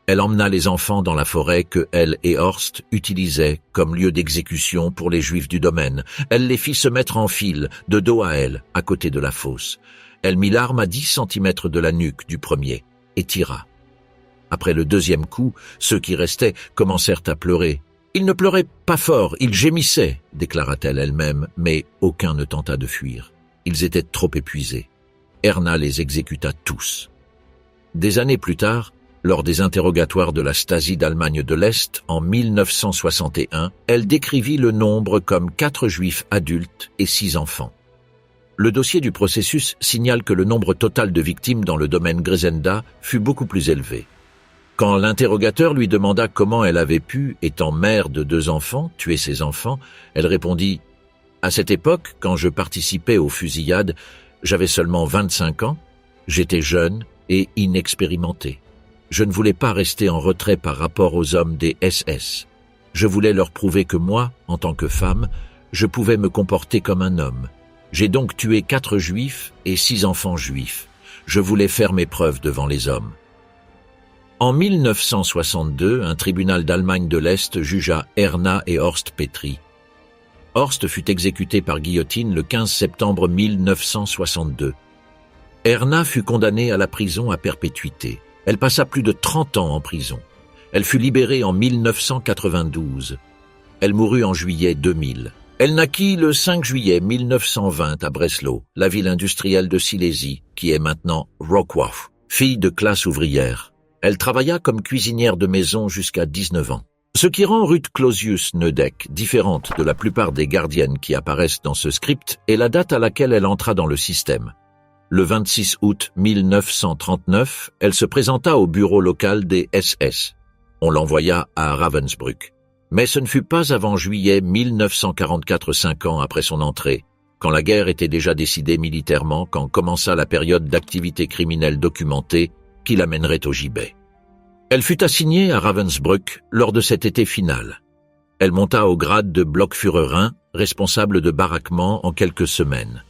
Elle emmena les enfants dans la forêt que elle et Horst utilisaient comme lieu d'exécution pour les Juifs du domaine. Elle les fit se mettre en file, de dos à elle, à côté de la fosse. Elle mit l'arme à 10 cm de la nuque du premier et tira. Après le deuxième coup, ceux qui restaient commencèrent à pleurer. Ils ne pleuraient pas fort, ils gémissaient, déclara-t-elle elle-même, mais aucun ne tenta de fuir. Ils étaient trop épuisés. Erna les exécuta tous. Des années plus tard, lors des interrogatoires de la Stasi d'Allemagne de l'Est, en 1961, elle décrivit le nombre comme 4 Juifs adultes et 6 enfants. Le dossier du processus signale que le nombre total de victimes dans le domaine Grzenda fut beaucoup plus élevé. Quand l'interrogateur lui demanda comment elle avait pu, étant mère de 2 enfants, tuer ses enfants, elle répondit « À cette époque, quand je participais aux fusillades, j'avais seulement 25 ans, j'étais jeune et inexpérimenté. Je ne voulais pas rester en retrait par rapport aux hommes des SS. Je voulais leur prouver que moi, en tant que femme, je pouvais me comporter comme un homme. J'ai donc tué 4 Juifs et 6 enfants juifs. Je voulais faire mes preuves devant les hommes. » En 1962, un tribunal d'Allemagne de l'Est jugea Erna et Horst Pétri. Horst fut exécuté par guillotine le 15 septembre 1962. Erna fut condamnée à la prison à perpétuité. Elle passa plus de 30 ans en prison. Elle fut libérée en 1992. Elle mourut en juillet 2000. Elle naquit le 5 juillet 1920 à Breslau, la ville industrielle de Silésie, qui est maintenant Wrocław. Fille de classe ouvrière. Elle travailla comme cuisinière de maison jusqu'à 19 ans. Ce qui rend Ruth Clausius-Neudeck différente de la plupart des gardiennes qui apparaissent dans ce script est la date à laquelle elle entra dans le système. Le 26 août 1939, elle se présenta au bureau local des SS. On l'envoya à Ravensbrück. Mais ce ne fut pas avant juillet 1944, 5 ans après son entrée, quand la guerre était déjà décidée militairement, quand commença la période d'activité criminelle documentée qui l'amènerait au gibet. Elle fut assignée à Ravensbrück lors de cet été final. Elle monta au grade de Blockführerin, responsable de baraquement en quelques semaines.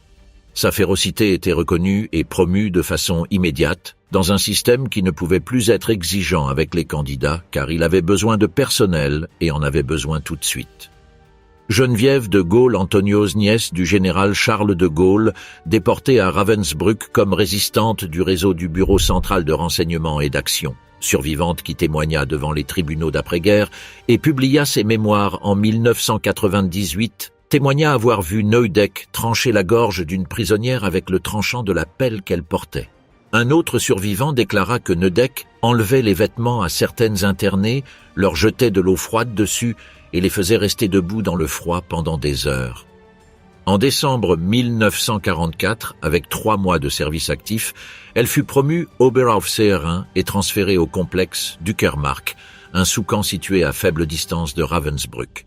Sa férocité était reconnue et promue de façon immédiate dans un système qui ne pouvait plus être exigeant avec les candidats car il avait besoin de personnel et en avait besoin tout de suite. Geneviève de Gaulle-Antonios, nièce du général Charles de Gaulle, déportée à Ravensbrück comme résistante du réseau du Bureau central de renseignement et d'action, survivante qui témoigna devant les tribunaux d'après-guerre et publia ses mémoires en 1998, témoigna avoir vu Neudeck trancher la gorge d'une prisonnière avec le tranchant de la pelle qu'elle portait. Un autre survivant déclara que Neudeck enlevait les vêtements à certaines internées, leur jetait de l'eau froide dessus et les faisait rester debout dans le froid pendant des heures. En décembre 1944, avec 3 mois de service actif, elle fut promue Oberaufseherin et transférée au complexe d'Uckermark, un sous-camp situé à faible distance de Ravensbrück.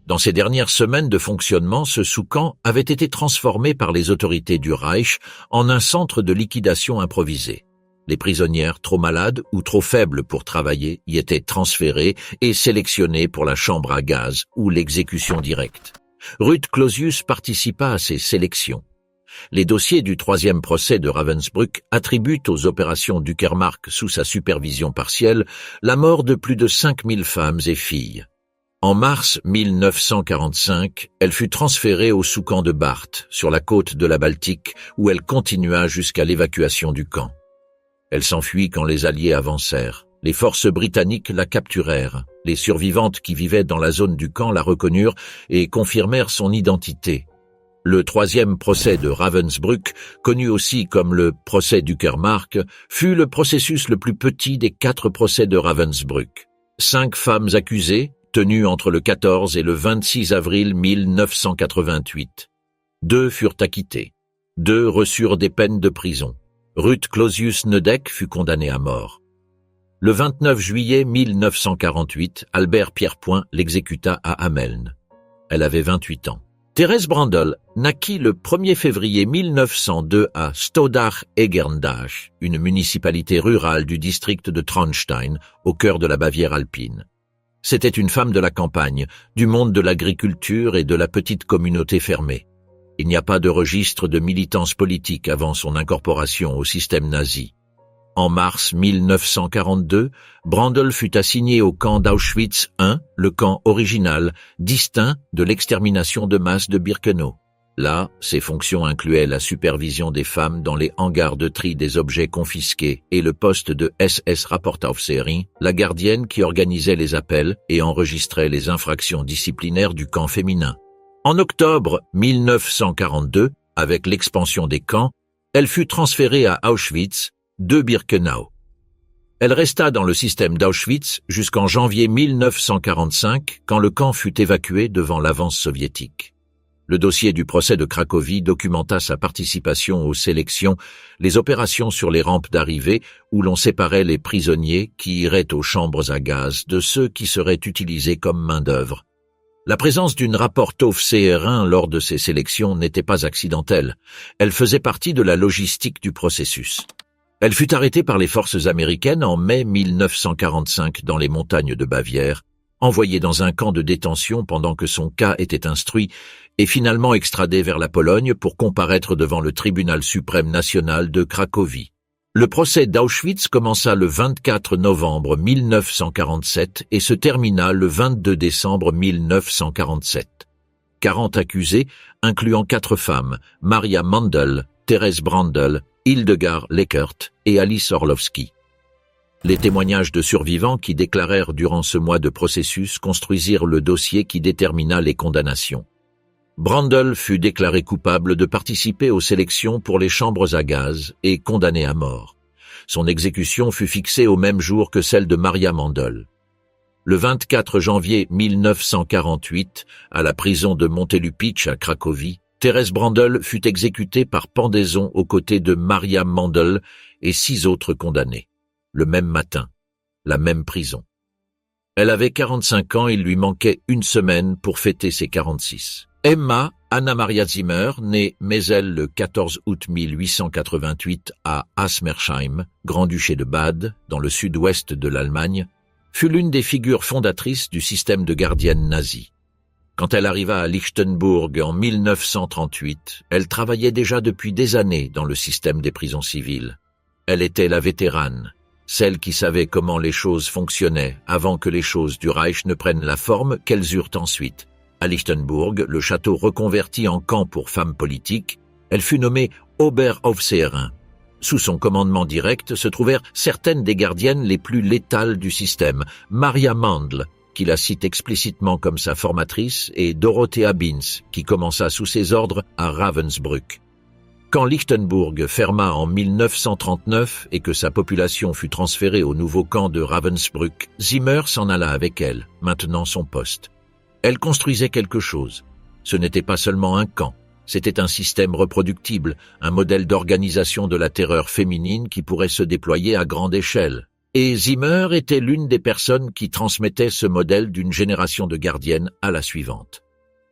Dans ses dernières semaines de fonctionnement, ce sous-camp avait été transformé par les autorités du Reich en un centre de liquidation improvisé. Les prisonnières trop malades ou trop faibles pour travailler y étaient transférées et sélectionnées pour la chambre à gaz ou l'exécution directe. Ruth Clausius participa à ces sélections. Les dossiers du 3e procès de Ravensbrück attribuent aux opérations d'Uckermark sous sa supervision partielle la mort de plus de 5000 femmes et filles. En mars 1945, elle fut transférée au sous-camp de Barth, sur la côte de la Baltique, où elle continua jusqu'à l'évacuation du camp. Elle s'enfuit quand les Alliés avancèrent. Les forces britanniques la capturèrent. Les survivantes qui vivaient dans la zone du camp la reconnurent et confirmèrent son identité. Le 3e procès de Ravensbrück, connu aussi comme le procès d'Uckermark, fut le processus le plus petit des 4 procès de Ravensbrück. 5 femmes accusées, tenues entre le 14 et le 26 avril 1988. 2 furent acquittées. 2 reçurent des peines de prison. Ruth Clausius Neudeck fut condamnée à mort. Le 29 juillet 1948, Albert Pierrepoint l'exécuta à Hameln. Elle avait 28 ans. Thérèse Brandl naquit le 1er février 1902 à Stodach-Egerndach, une municipalité rurale du district de Traunstein, au cœur de la Bavière alpine. C'était une femme de la campagne, du monde de l'agriculture et de la petite communauté fermée. Il n'y a pas de registre de militance politique avant son incorporation au système nazi. En mars 1942, Brandl fut assignée au camp d'Auschwitz I, le camp original, distinct de l'extermination de masse de Birkenau. Là, ses fonctions incluaient la supervision des femmes dans les hangars de tri des objets confisqués et le poste de SS-Rapportaufseherin, la gardienne qui organisait les appels et enregistrait les infractions disciplinaires du camp féminin. En octobre 1942, avec l'expansion des camps, elle fut transférée à Auschwitz, de Birkenau. Elle resta dans le système d'Auschwitz jusqu'en janvier 1945, quand le camp fut évacué devant l'avance soviétique. Le dossier du procès de Cracovie documenta sa participation aux sélections, les opérations sur les rampes d'arrivée où l'on séparait les prisonniers qui iraient aux chambres à gaz de ceux qui seraient utilisés comme main-d'œuvre. La présence d'une Rapportaufseherin lors de ces sélections n'était pas accidentelle. Elle faisait partie de la logistique du processus. Elle fut arrêtée par les forces américaines en mai 1945 dans les montagnes de Bavière, envoyée dans un camp de détention pendant que son cas était instruit et finalement extradée vers la Pologne pour comparaître devant le tribunal suprême national de Cracovie. Le procès d'Auschwitz commença le 24 novembre 1947 et se termina le 22 décembre 1947. 40 accusés, incluant 4 femmes, Maria Mandl, Thérèse Brandl, Hildegard Leckert et Alice Orlowski. Les témoignages de survivants qui déclarèrent durant ce mois de processus construisirent le dossier qui détermina les condamnations. Brandl fut déclaré coupable de participer aux sélections pour les chambres à gaz et condamné à mort. Son exécution fut fixée au même jour que celle de Maria Mandl. Le 24 janvier 1948, à la prison de Montelupich à Cracovie, Thérèse Brandl fut exécutée par pendaison aux côtés de Maria Mandl et 6 autres condamnés. Le même matin, la même prison. Elle avait 45 ans, il lui manquait une semaine pour fêter ses 46. Emma Anna Maria Zimmer, née Mésel le 14 août 1888 à Asmersheim, Grand-Duché de Bade, dans le sud-ouest de l'Allemagne, fut l'une des figures fondatrices du système de gardienne nazi. Quand elle arriva à Lichtenburg en 1938, elle travaillait déjà depuis des années dans le système des prisons civiles. Elle était la vétérane, celle qui savait comment les choses fonctionnaient avant que les choses du Reich ne prennent la forme qu'elles eurent ensuite. À Lichtenburg, le château reconverti en camp pour femmes politiques, elle fut nommée Oberaufseherin. Sous son commandement direct se trouvèrent certaines des gardiennes les plus létales du système, Maria Mandl, qui la cite explicitement comme sa formatrice, et Dorothea Binz, qui commença sous ses ordres à Ravensbrück. Quand Lichtenburg ferma en 1939 et que sa population fut transférée au nouveau camp de Ravensbrück, Zimmer s'en alla avec elle, maintenant son poste. Elle construisait quelque chose. Ce n'était pas seulement un camp, c'était un système reproductible, un modèle d'organisation de la terreur féminine qui pourrait se déployer à grande échelle. Et Zimmer était l'une des personnes qui transmettait ce modèle d'une génération de gardiennes à la suivante.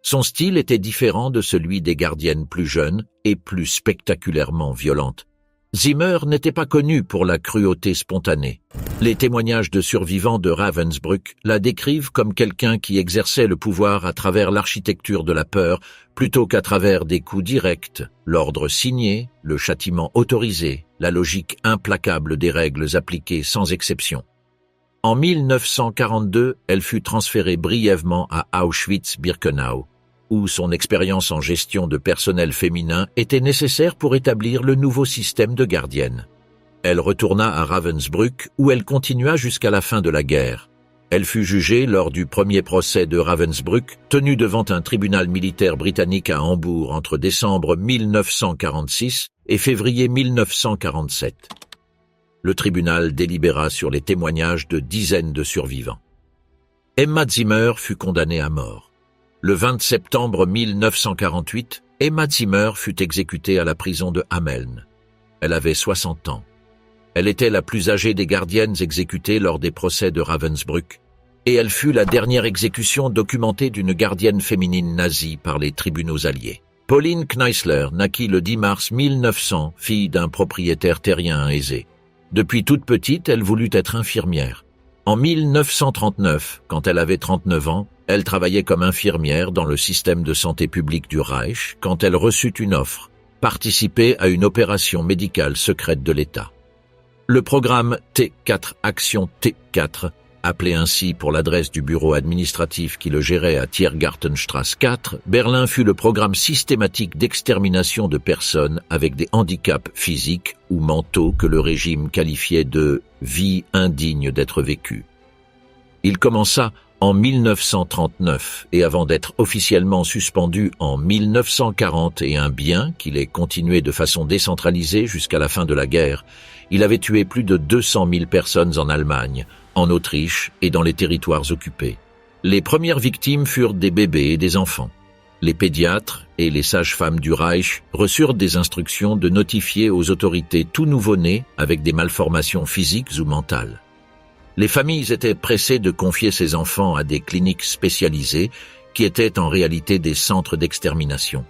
Son style était différent de celui des gardiennes plus jeunes et plus spectaculairement violentes. Zimmer n'était pas connu pour la cruauté spontanée. Les témoignages de survivants de Ravensbrück la décrivent comme quelqu'un qui exerçait le pouvoir à travers l'architecture de la peur plutôt qu'à travers des coups directs, l'ordre signé, le châtiment autorisé, la logique implacable des règles appliquées sans exception. En 1942, elle fut transférée brièvement à Auschwitz-Birkenau, où son expérience en gestion de personnel féminin était nécessaire pour établir le nouveau système de gardiennes. Elle retourna à Ravensbrück, où elle continua jusqu'à la fin de la guerre. Elle fut jugée lors du premier procès de Ravensbrück, tenu devant un tribunal militaire britannique à Hambourg entre décembre 1946 et février 1947. Le tribunal délibéra sur les témoignages de dizaines de survivants. Emma Zimmer fut condamnée à mort. Le 20 septembre 1948, Emma Zimmer fut exécutée à la prison de Hameln. Elle avait 60 ans. Elle était la plus âgée des gardiennes exécutées lors des procès de Ravensbrück, et elle fut la dernière exécution documentée d'une gardienne féminine nazie par les tribunaux alliés. Pauline Kneissler naquit le 10 mars 1900, fille d'un propriétaire terrien aisé. Depuis toute petite, elle voulut être infirmière. En 1939, quand elle avait 39 ans, elle travaillait comme infirmière dans le système de santé publique du Reich quand elle reçut une offre, participer à une opération médicale secrète de l'État. Le programme T4 Action T4, appelé ainsi pour l'adresse du bureau administratif qui le gérait à Tiergartenstrasse 4, Berlin fut le programme systématique d'extermination de personnes avec des handicaps physiques ou mentaux que le régime qualifiait de « vie indigne d'être vécue ». Il commença en 1939 et avant d'être officiellement suspendu en 1940 et un bien qu'il ait continué de façon décentralisée jusqu'à la fin de la guerre, il avait tué plus de 200 000 personnes en Allemagne, en Autriche et dans les territoires occupés. Les premières victimes furent des bébés et des enfants. Les pédiatres et les sages-femmes du Reich reçurent des instructions de notifier aux autorités tout nouveau-né avec des malformations physiques ou mentales. Les familles étaient pressées de confier ces enfants à des cliniques spécialisées qui étaient en réalité des centres d'extermination.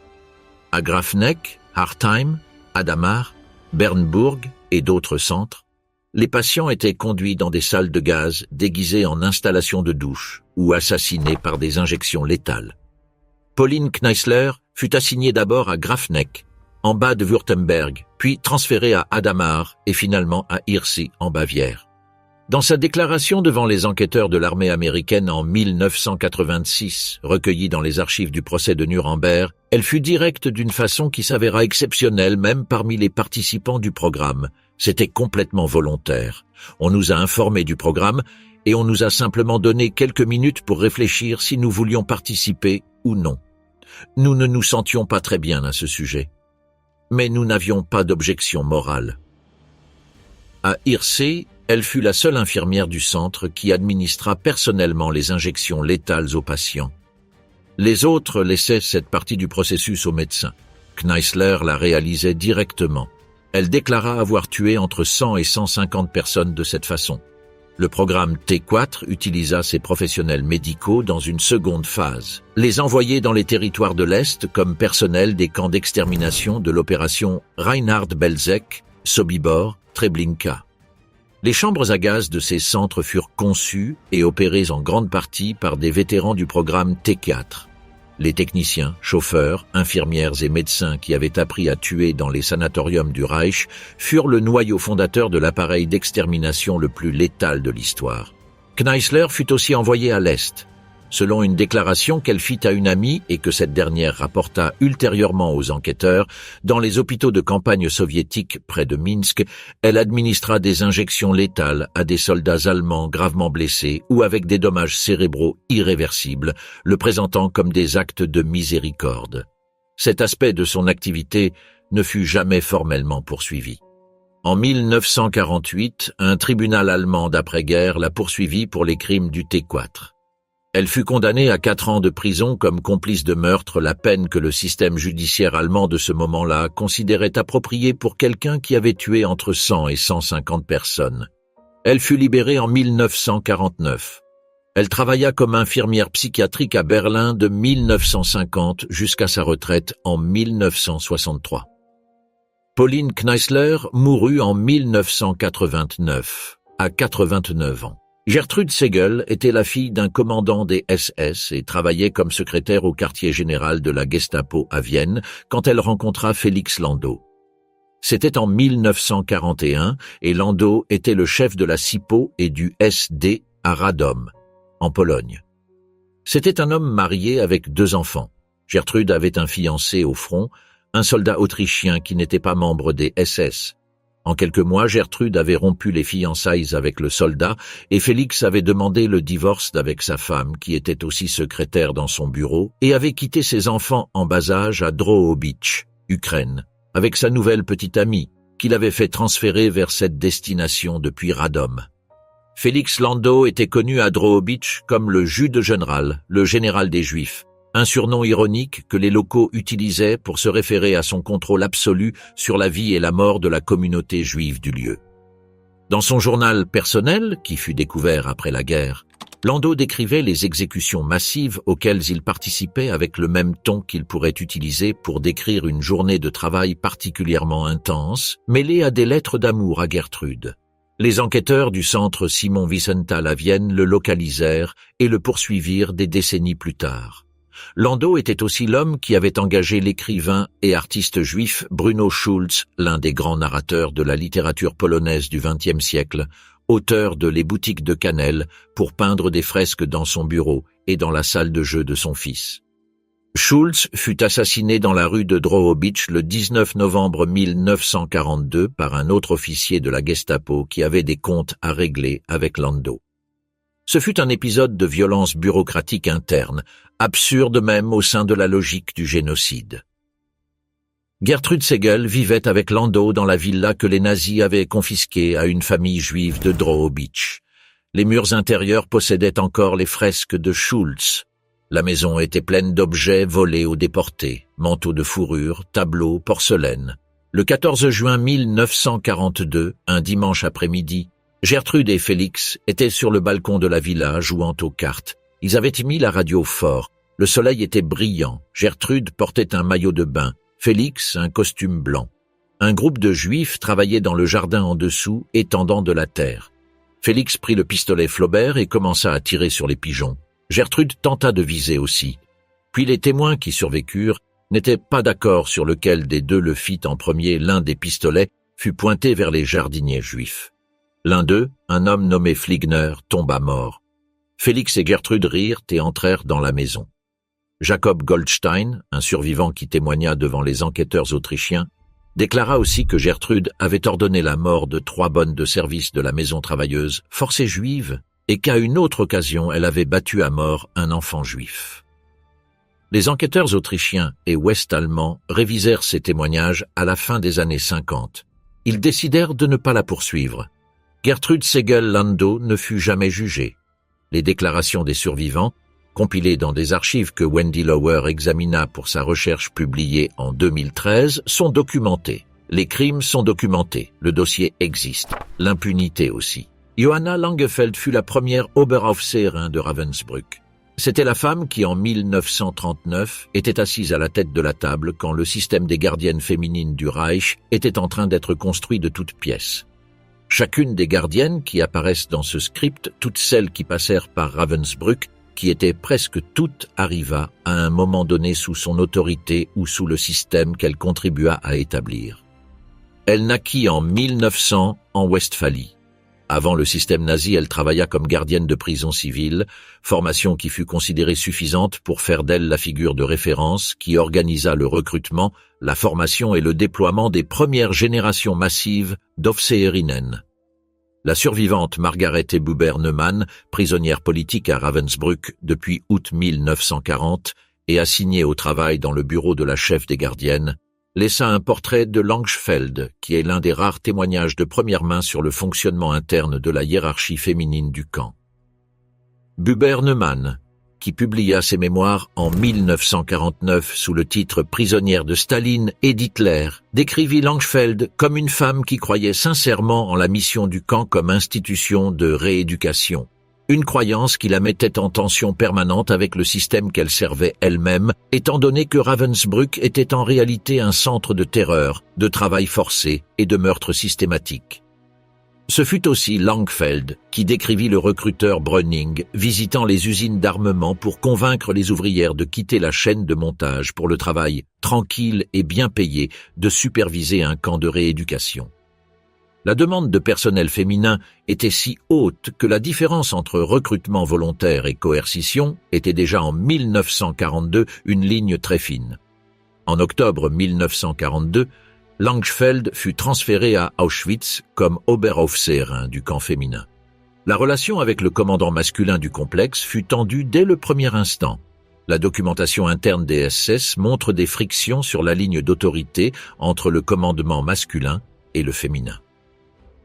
À Grafenegg, Hartheim, Hadamar, Bernburg et d'autres centres, les patients étaient conduits dans des salles de gaz déguisées en installations de douche ou assassinés par des injections létales. Pauline Kneissler fut assignée d'abord à Grafenegg, en bas de Württemberg, puis transférée à Hadamar et finalement à Hirsee, en Bavière. Dans sa déclaration devant les enquêteurs de l'armée américaine en 1986, recueillie dans les archives du procès de Nuremberg, elle fut directe d'une façon qui s'avéra exceptionnelle même parmi les participants du programme. C'était complètement volontaire. On nous a informés du programme et on nous a simplement donné quelques minutes pour réfléchir si nous voulions participer ou non. Nous ne nous sentions pas très bien à ce sujet. Mais nous n'avions pas d'objection morale. À Hirsee, elle fut la seule infirmière du centre qui administra personnellement les injections létales aux patients. Les autres laissaient cette partie du processus aux médecins. Kneissler la réalisait directement. Elle déclara avoir tué entre 100 et 150 personnes de cette façon. Le programme T4 utilisa ces professionnels médicaux dans une seconde phase, les envoyer dans les territoires de l'Est comme personnel des camps d'extermination de l'opération Reinhard Belzec, Sobibor, Treblinka. Les chambres à gaz de ces centres furent conçues et opérées en grande partie par des vétérans du programme T4. Les techniciens, chauffeurs, infirmières et médecins qui avaient appris à tuer dans les sanatoriums du Reich furent le noyau fondateur de l'appareil d'extermination le plus létal de l'histoire. Kneissler fut aussi envoyé à l'Est. selon une déclaration qu'elle fit à une amie et que cette dernière rapporta ultérieurement aux enquêteurs. Dans les hôpitaux de campagne soviétiques près de Minsk, elle administra des injections létales à des soldats allemands gravement blessés ou avec des dommages cérébraux irréversibles, le présentant comme des actes de miséricorde. Cet aspect de son activité ne fut jamais formellement poursuivi. En 1948, un tribunal allemand d'après-guerre la poursuivit pour les crimes du T4. Elle fut condamnée à 4 ans de prison comme complice de meurtre, la peine que le système judiciaire allemand de ce moment-là considérait appropriée pour quelqu'un qui avait tué entre 100 et 150 personnes. Elle fut libérée en 1949. Elle travailla comme infirmière psychiatrique à Berlin de 1950 jusqu'à sa retraite en 1963. Pauline Kneissler mourut en 1989, à 89 ans. Gertrude Segel était la fille d'un commandant des SS et travaillait comme secrétaire au quartier général de la Gestapo à Vienne quand elle rencontra Félix Landau. C'était en 1941 et Landau était le chef de la SIPO et du SD à Radom, en Pologne. C'était un homme marié avec 2 enfants. Gertrude avait un fiancé au front, un soldat autrichien qui n'était pas membre des SS. En quelques mois, Gertrude avait rompu les fiançailles avec le soldat et Félix avait demandé le divorce d'avec sa femme, qui était aussi secrétaire dans son bureau, et avait quitté ses enfants en bas âge à Drohobych, Ukraine, avec sa nouvelle petite amie, qu'il avait fait transférer vers cette destination depuis Radom. Félix Landau était connu à Drohobych comme le Jude général, le général des Juifs, un surnom ironique que les locaux utilisaient pour se référer à son contrôle absolu sur la vie et la mort de la communauté juive du lieu. Dans son journal personnel, qui fut découvert après la guerre, Landau décrivait les exécutions massives auxquelles il participait avec le même ton qu'il pourrait utiliser pour décrire une journée de travail particulièrement intense, mêlée à des lettres d'amour à Gertrude. Les enquêteurs du centre Simon Wiesenthal à Vienne le localisèrent et le poursuivirent des décennies plus tard. Landau était aussi l'homme qui avait engagé l'écrivain et artiste juif Bruno Schulz, l'un des grands narrateurs de la littérature polonaise du XXe siècle, auteur de Les boutiques de cannelle, pour peindre des fresques dans son bureau et dans la salle de jeu de son fils. Schulz fut assassiné dans la rue de Drohobych le 19 novembre 1942 par un autre officier de la Gestapo qui avait des comptes à régler avec Landau. Ce fut un épisode de violence bureaucratique interne, absurde même au sein de la logique du génocide. Gertrude Segel vivait avec Landau dans la villa que les nazis avaient confisquée à une famille juive de Drohobych. Les murs intérieurs possédaient encore les fresques de Schulz. La maison était pleine d'objets volés aux déportés, manteaux de fourrure, tableaux, porcelaine. Le 14 juin 1942, un dimanche après-midi, Gertrude et Félix étaient sur le balcon de la villa jouant aux cartes. Ils avaient mis la radio fort. Le soleil était brillant. Gertrude portait un maillot de bain. Félix, un costume blanc. Un groupe de juifs travaillait dans le jardin en dessous, étendant de la terre. Félix prit le pistolet Flaubert et commença à tirer sur les pigeons. Gertrude tenta de viser aussi. Puis les témoins qui survécurent n'étaient pas d'accord sur lequel des deux le fit en premier. L'un des pistolets fut pointé vers les jardiniers juifs. L'un d'eux, un homme nommé Fligner, tomba mort. Félix et Gertrude rirent et entrèrent dans la maison. Jacob Goldstein, un survivant qui témoigna devant les enquêteurs autrichiens, déclara aussi que Gertrude avait ordonné la mort de 3 bonnes de service de la maison travailleuse, forcées juives, et qu'à une autre occasion elle avait battu à mort un enfant juif. Les enquêteurs autrichiens et ouest-allemands révisèrent ces témoignages à la fin des années 50. Ils décidèrent de ne pas la poursuivre. Gertrude Segel-Landau ne fut jamais jugée. Les déclarations des survivants, compilées dans des archives que Wendy Lower examina pour sa recherche publiée en 2013, sont documentées. Les crimes sont documentés, le dossier existe, l'impunité aussi. Johanna Langefeld fut la première Oberaufseherin de Ravensbrück. C'était la femme qui, en 1939, était assise à la tête de la table quand le système des gardiennes féminines du Reich était en train d'être construit de toutes pièces. Chacune des gardiennes qui apparaissent dans ce script, toutes celles qui passèrent par Ravensbrück, qui étaient presque toutes, arriva à un moment donné sous son autorité ou sous le système qu'elle contribua à établir. Elle naquit en 1900 en Westphalie. Avant le système nazi, elle travailla comme gardienne de prison civile, formation qui fut considérée suffisante pour faire d'elle la figure de référence qui organisa le recrutement, la formation et le déploiement des premières générations massives d'Offizierinnen. La survivante Margaret Buber Neumann, prisonnière politique à Ravensbrück depuis août 1940 et assignée au travail dans le bureau de la chef des gardiennes, laissa un portrait de Langefeld, qui est l'un des rares témoignages de première main sur le fonctionnement interne de la hiérarchie féminine du camp. Buber Neumann, qui publia ses mémoires en 1949 sous le titre « Prisonnière de Staline et d'Hitler », décrivit Langefeld comme une femme qui croyait sincèrement en la mission du camp comme institution de rééducation. Une croyance qui la mettait en tension permanente avec le système qu'elle servait elle-même, étant donné que Ravensbrück était en réalité un centre de terreur, de travail forcé et de meurtres systématiques. Ce fut aussi Langefeld qui décrivit le recruteur Bröning visitant les usines d'armement pour convaincre les ouvrières de quitter la chaîne de montage pour le travail tranquille et bien payé de superviser un camp de rééducation. La demande de personnel féminin était si haute que la différence entre recrutement volontaire et coercition était déjà en 1942 une ligne très fine. En octobre 1942, Langefeld fut transféré à Auschwitz comme Oberaufseherin du camp féminin. La relation avec le commandant masculin du complexe fut tendue dès le premier instant. La documentation interne des SS montre des frictions sur la ligne d'autorité entre le commandement masculin et le féminin.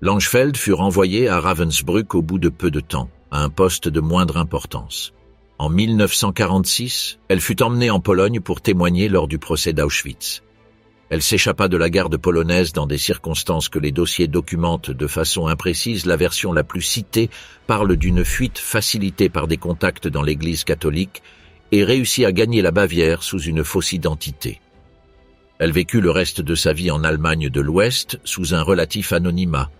Langefeld fut renvoyé à Ravensbrück au bout de peu de temps, à un poste de moindre importance. En 1946, elle fut emmenée en Pologne pour témoigner lors du procès d'Auschwitz. Elle s'échappa de la garde polonaise dans des circonstances que les dossiers documentent de façon imprécise. La version la plus citée parle d'une fuite facilitée par des contacts dans l'Église catholique et réussit à gagner la Bavière sous une fausse identité. Elle vécut le reste de sa vie en Allemagne de l'Ouest sous un relatif anonymat.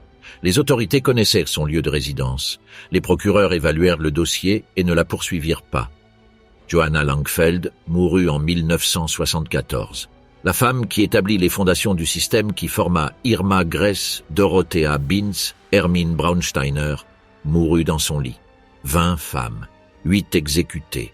Les autorités connaissaient son lieu de résidence. Les procureurs évaluèrent le dossier et ne la poursuivirent pas. Johanna Langefeld mourut en 1974. La femme qui établit les fondations du système qui forma Irma Gress, Dorothea Binz, Hermine Braunsteiner, mourut dans son lit. 20 femmes, 8 exécutées,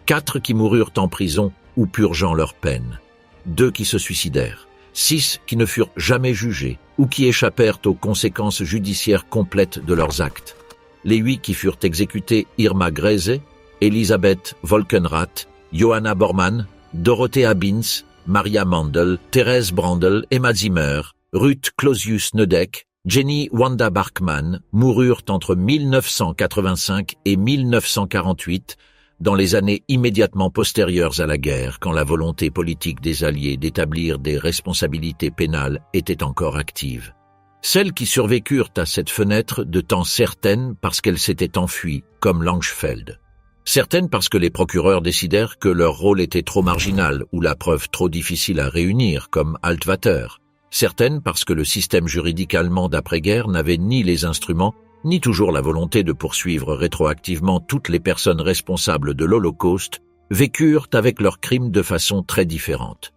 4 qui moururent en prison ou purgeant leur peine, 2 qui se suicidèrent, 6 qui ne furent jamais jugés ou qui échappèrent aux conséquences judiciaires complètes de leurs actes. Les 8 qui furent exécutés, Irma Grese, Elisabeth Volkenrath, Johanna Bormann, Dorothea Binz, Maria Mandel, Thérèse Brandl, Emma Zimmer, Ruth Clausius-Neudeck, Jenny Wanda Bachmann moururent entre 1985 et 1948 dans les années immédiatement postérieures à la guerre, quand la volonté politique des Alliés d'établir des responsabilités pénales était encore active. Celles qui survécurent à cette fenêtre de temps certaines parce qu'elles s'étaient enfuies, comme Langefeld. Certaines parce que les procureurs décidèrent que leur rôle était trop marginal ou la preuve trop difficile à réunir, comme Altvater. Certaines parce que le système juridique allemand d'après-guerre n'avait ni les instruments, ni toujours la volonté de poursuivre rétroactivement toutes les personnes responsables de l'Holocauste, vécurent avec leurs crimes de façon très différente.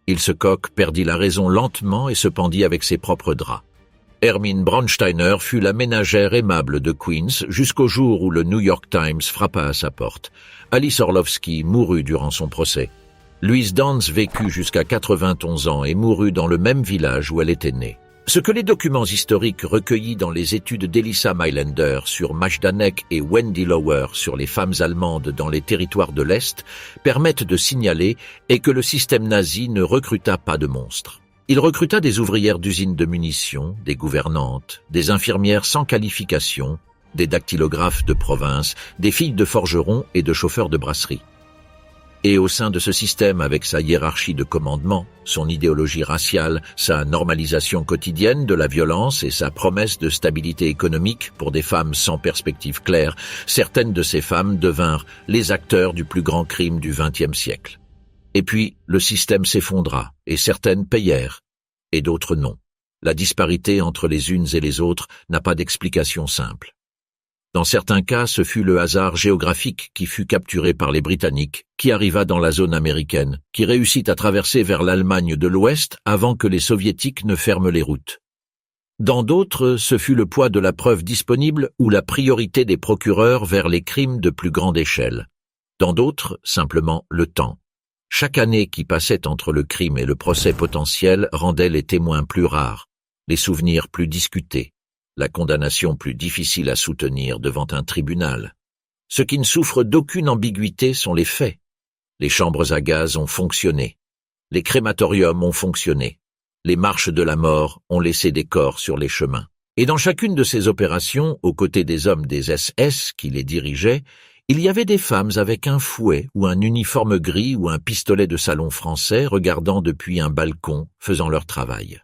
Ilsecock perdit la raison lentement et se pendit avec ses propres draps. Hermine Braunsteiner fut la ménagère aimable de Queens jusqu'au jour où le New York Times frappa à sa porte. Alice Orlovsky mourut durant son procès. Louise Dance vécut jusqu'à 91 ans et mourut dans le même village où elle était née. Ce que les documents historiques recueillis dans les études d'Elissa Mailänder sur Majdanek et Wendy Lower sur les femmes allemandes dans les territoires de l'Est permettent de signaler est que le système nazi ne recruta pas de monstres. Il recruta des ouvrières d'usines de munitions, des gouvernantes, des infirmières sans qualification, des dactylographes de province, des filles de forgerons et de chauffeurs de brasserie. Et au sein de ce système, avec sa hiérarchie de commandement, son idéologie raciale, sa normalisation quotidienne de la violence et sa promesse de stabilité économique pour des femmes sans perspective claire, certaines de ces femmes devinrent les acteurs du plus grand crime du XXe siècle. Et puis, le système s'effondra, et certaines payèrent, et d'autres non. La disparité entre les unes et les autres n'a pas d'explication simple. Dans certains cas, ce fut le hasard géographique qui fut capturé par les Britanniques, qui arriva dans la zone américaine, qui réussit à traverser vers l'Allemagne de l'Ouest avant que les Soviétiques ne ferment les routes. Dans d'autres, ce fut le poids de la preuve disponible ou la priorité des procureurs vers les crimes de plus grande échelle. Dans d'autres, simplement le temps. Chaque année qui passait entre le crime et le procès potentiel rendait les témoins plus rares, les souvenirs plus discutés, la condamnation plus difficile à soutenir devant un tribunal. Ce qui ne souffre d'aucune ambiguïté sont les faits. Les chambres à gaz ont fonctionné. Les crématoriums ont fonctionné. Les marches de la mort ont laissé des corps sur les chemins. Et dans chacune de ces opérations, aux côtés des hommes des SS qui les dirigeaient, il y avait des femmes avec un fouet ou un uniforme gris ou un pistolet de salon français regardant depuis un balcon, faisant leur travail.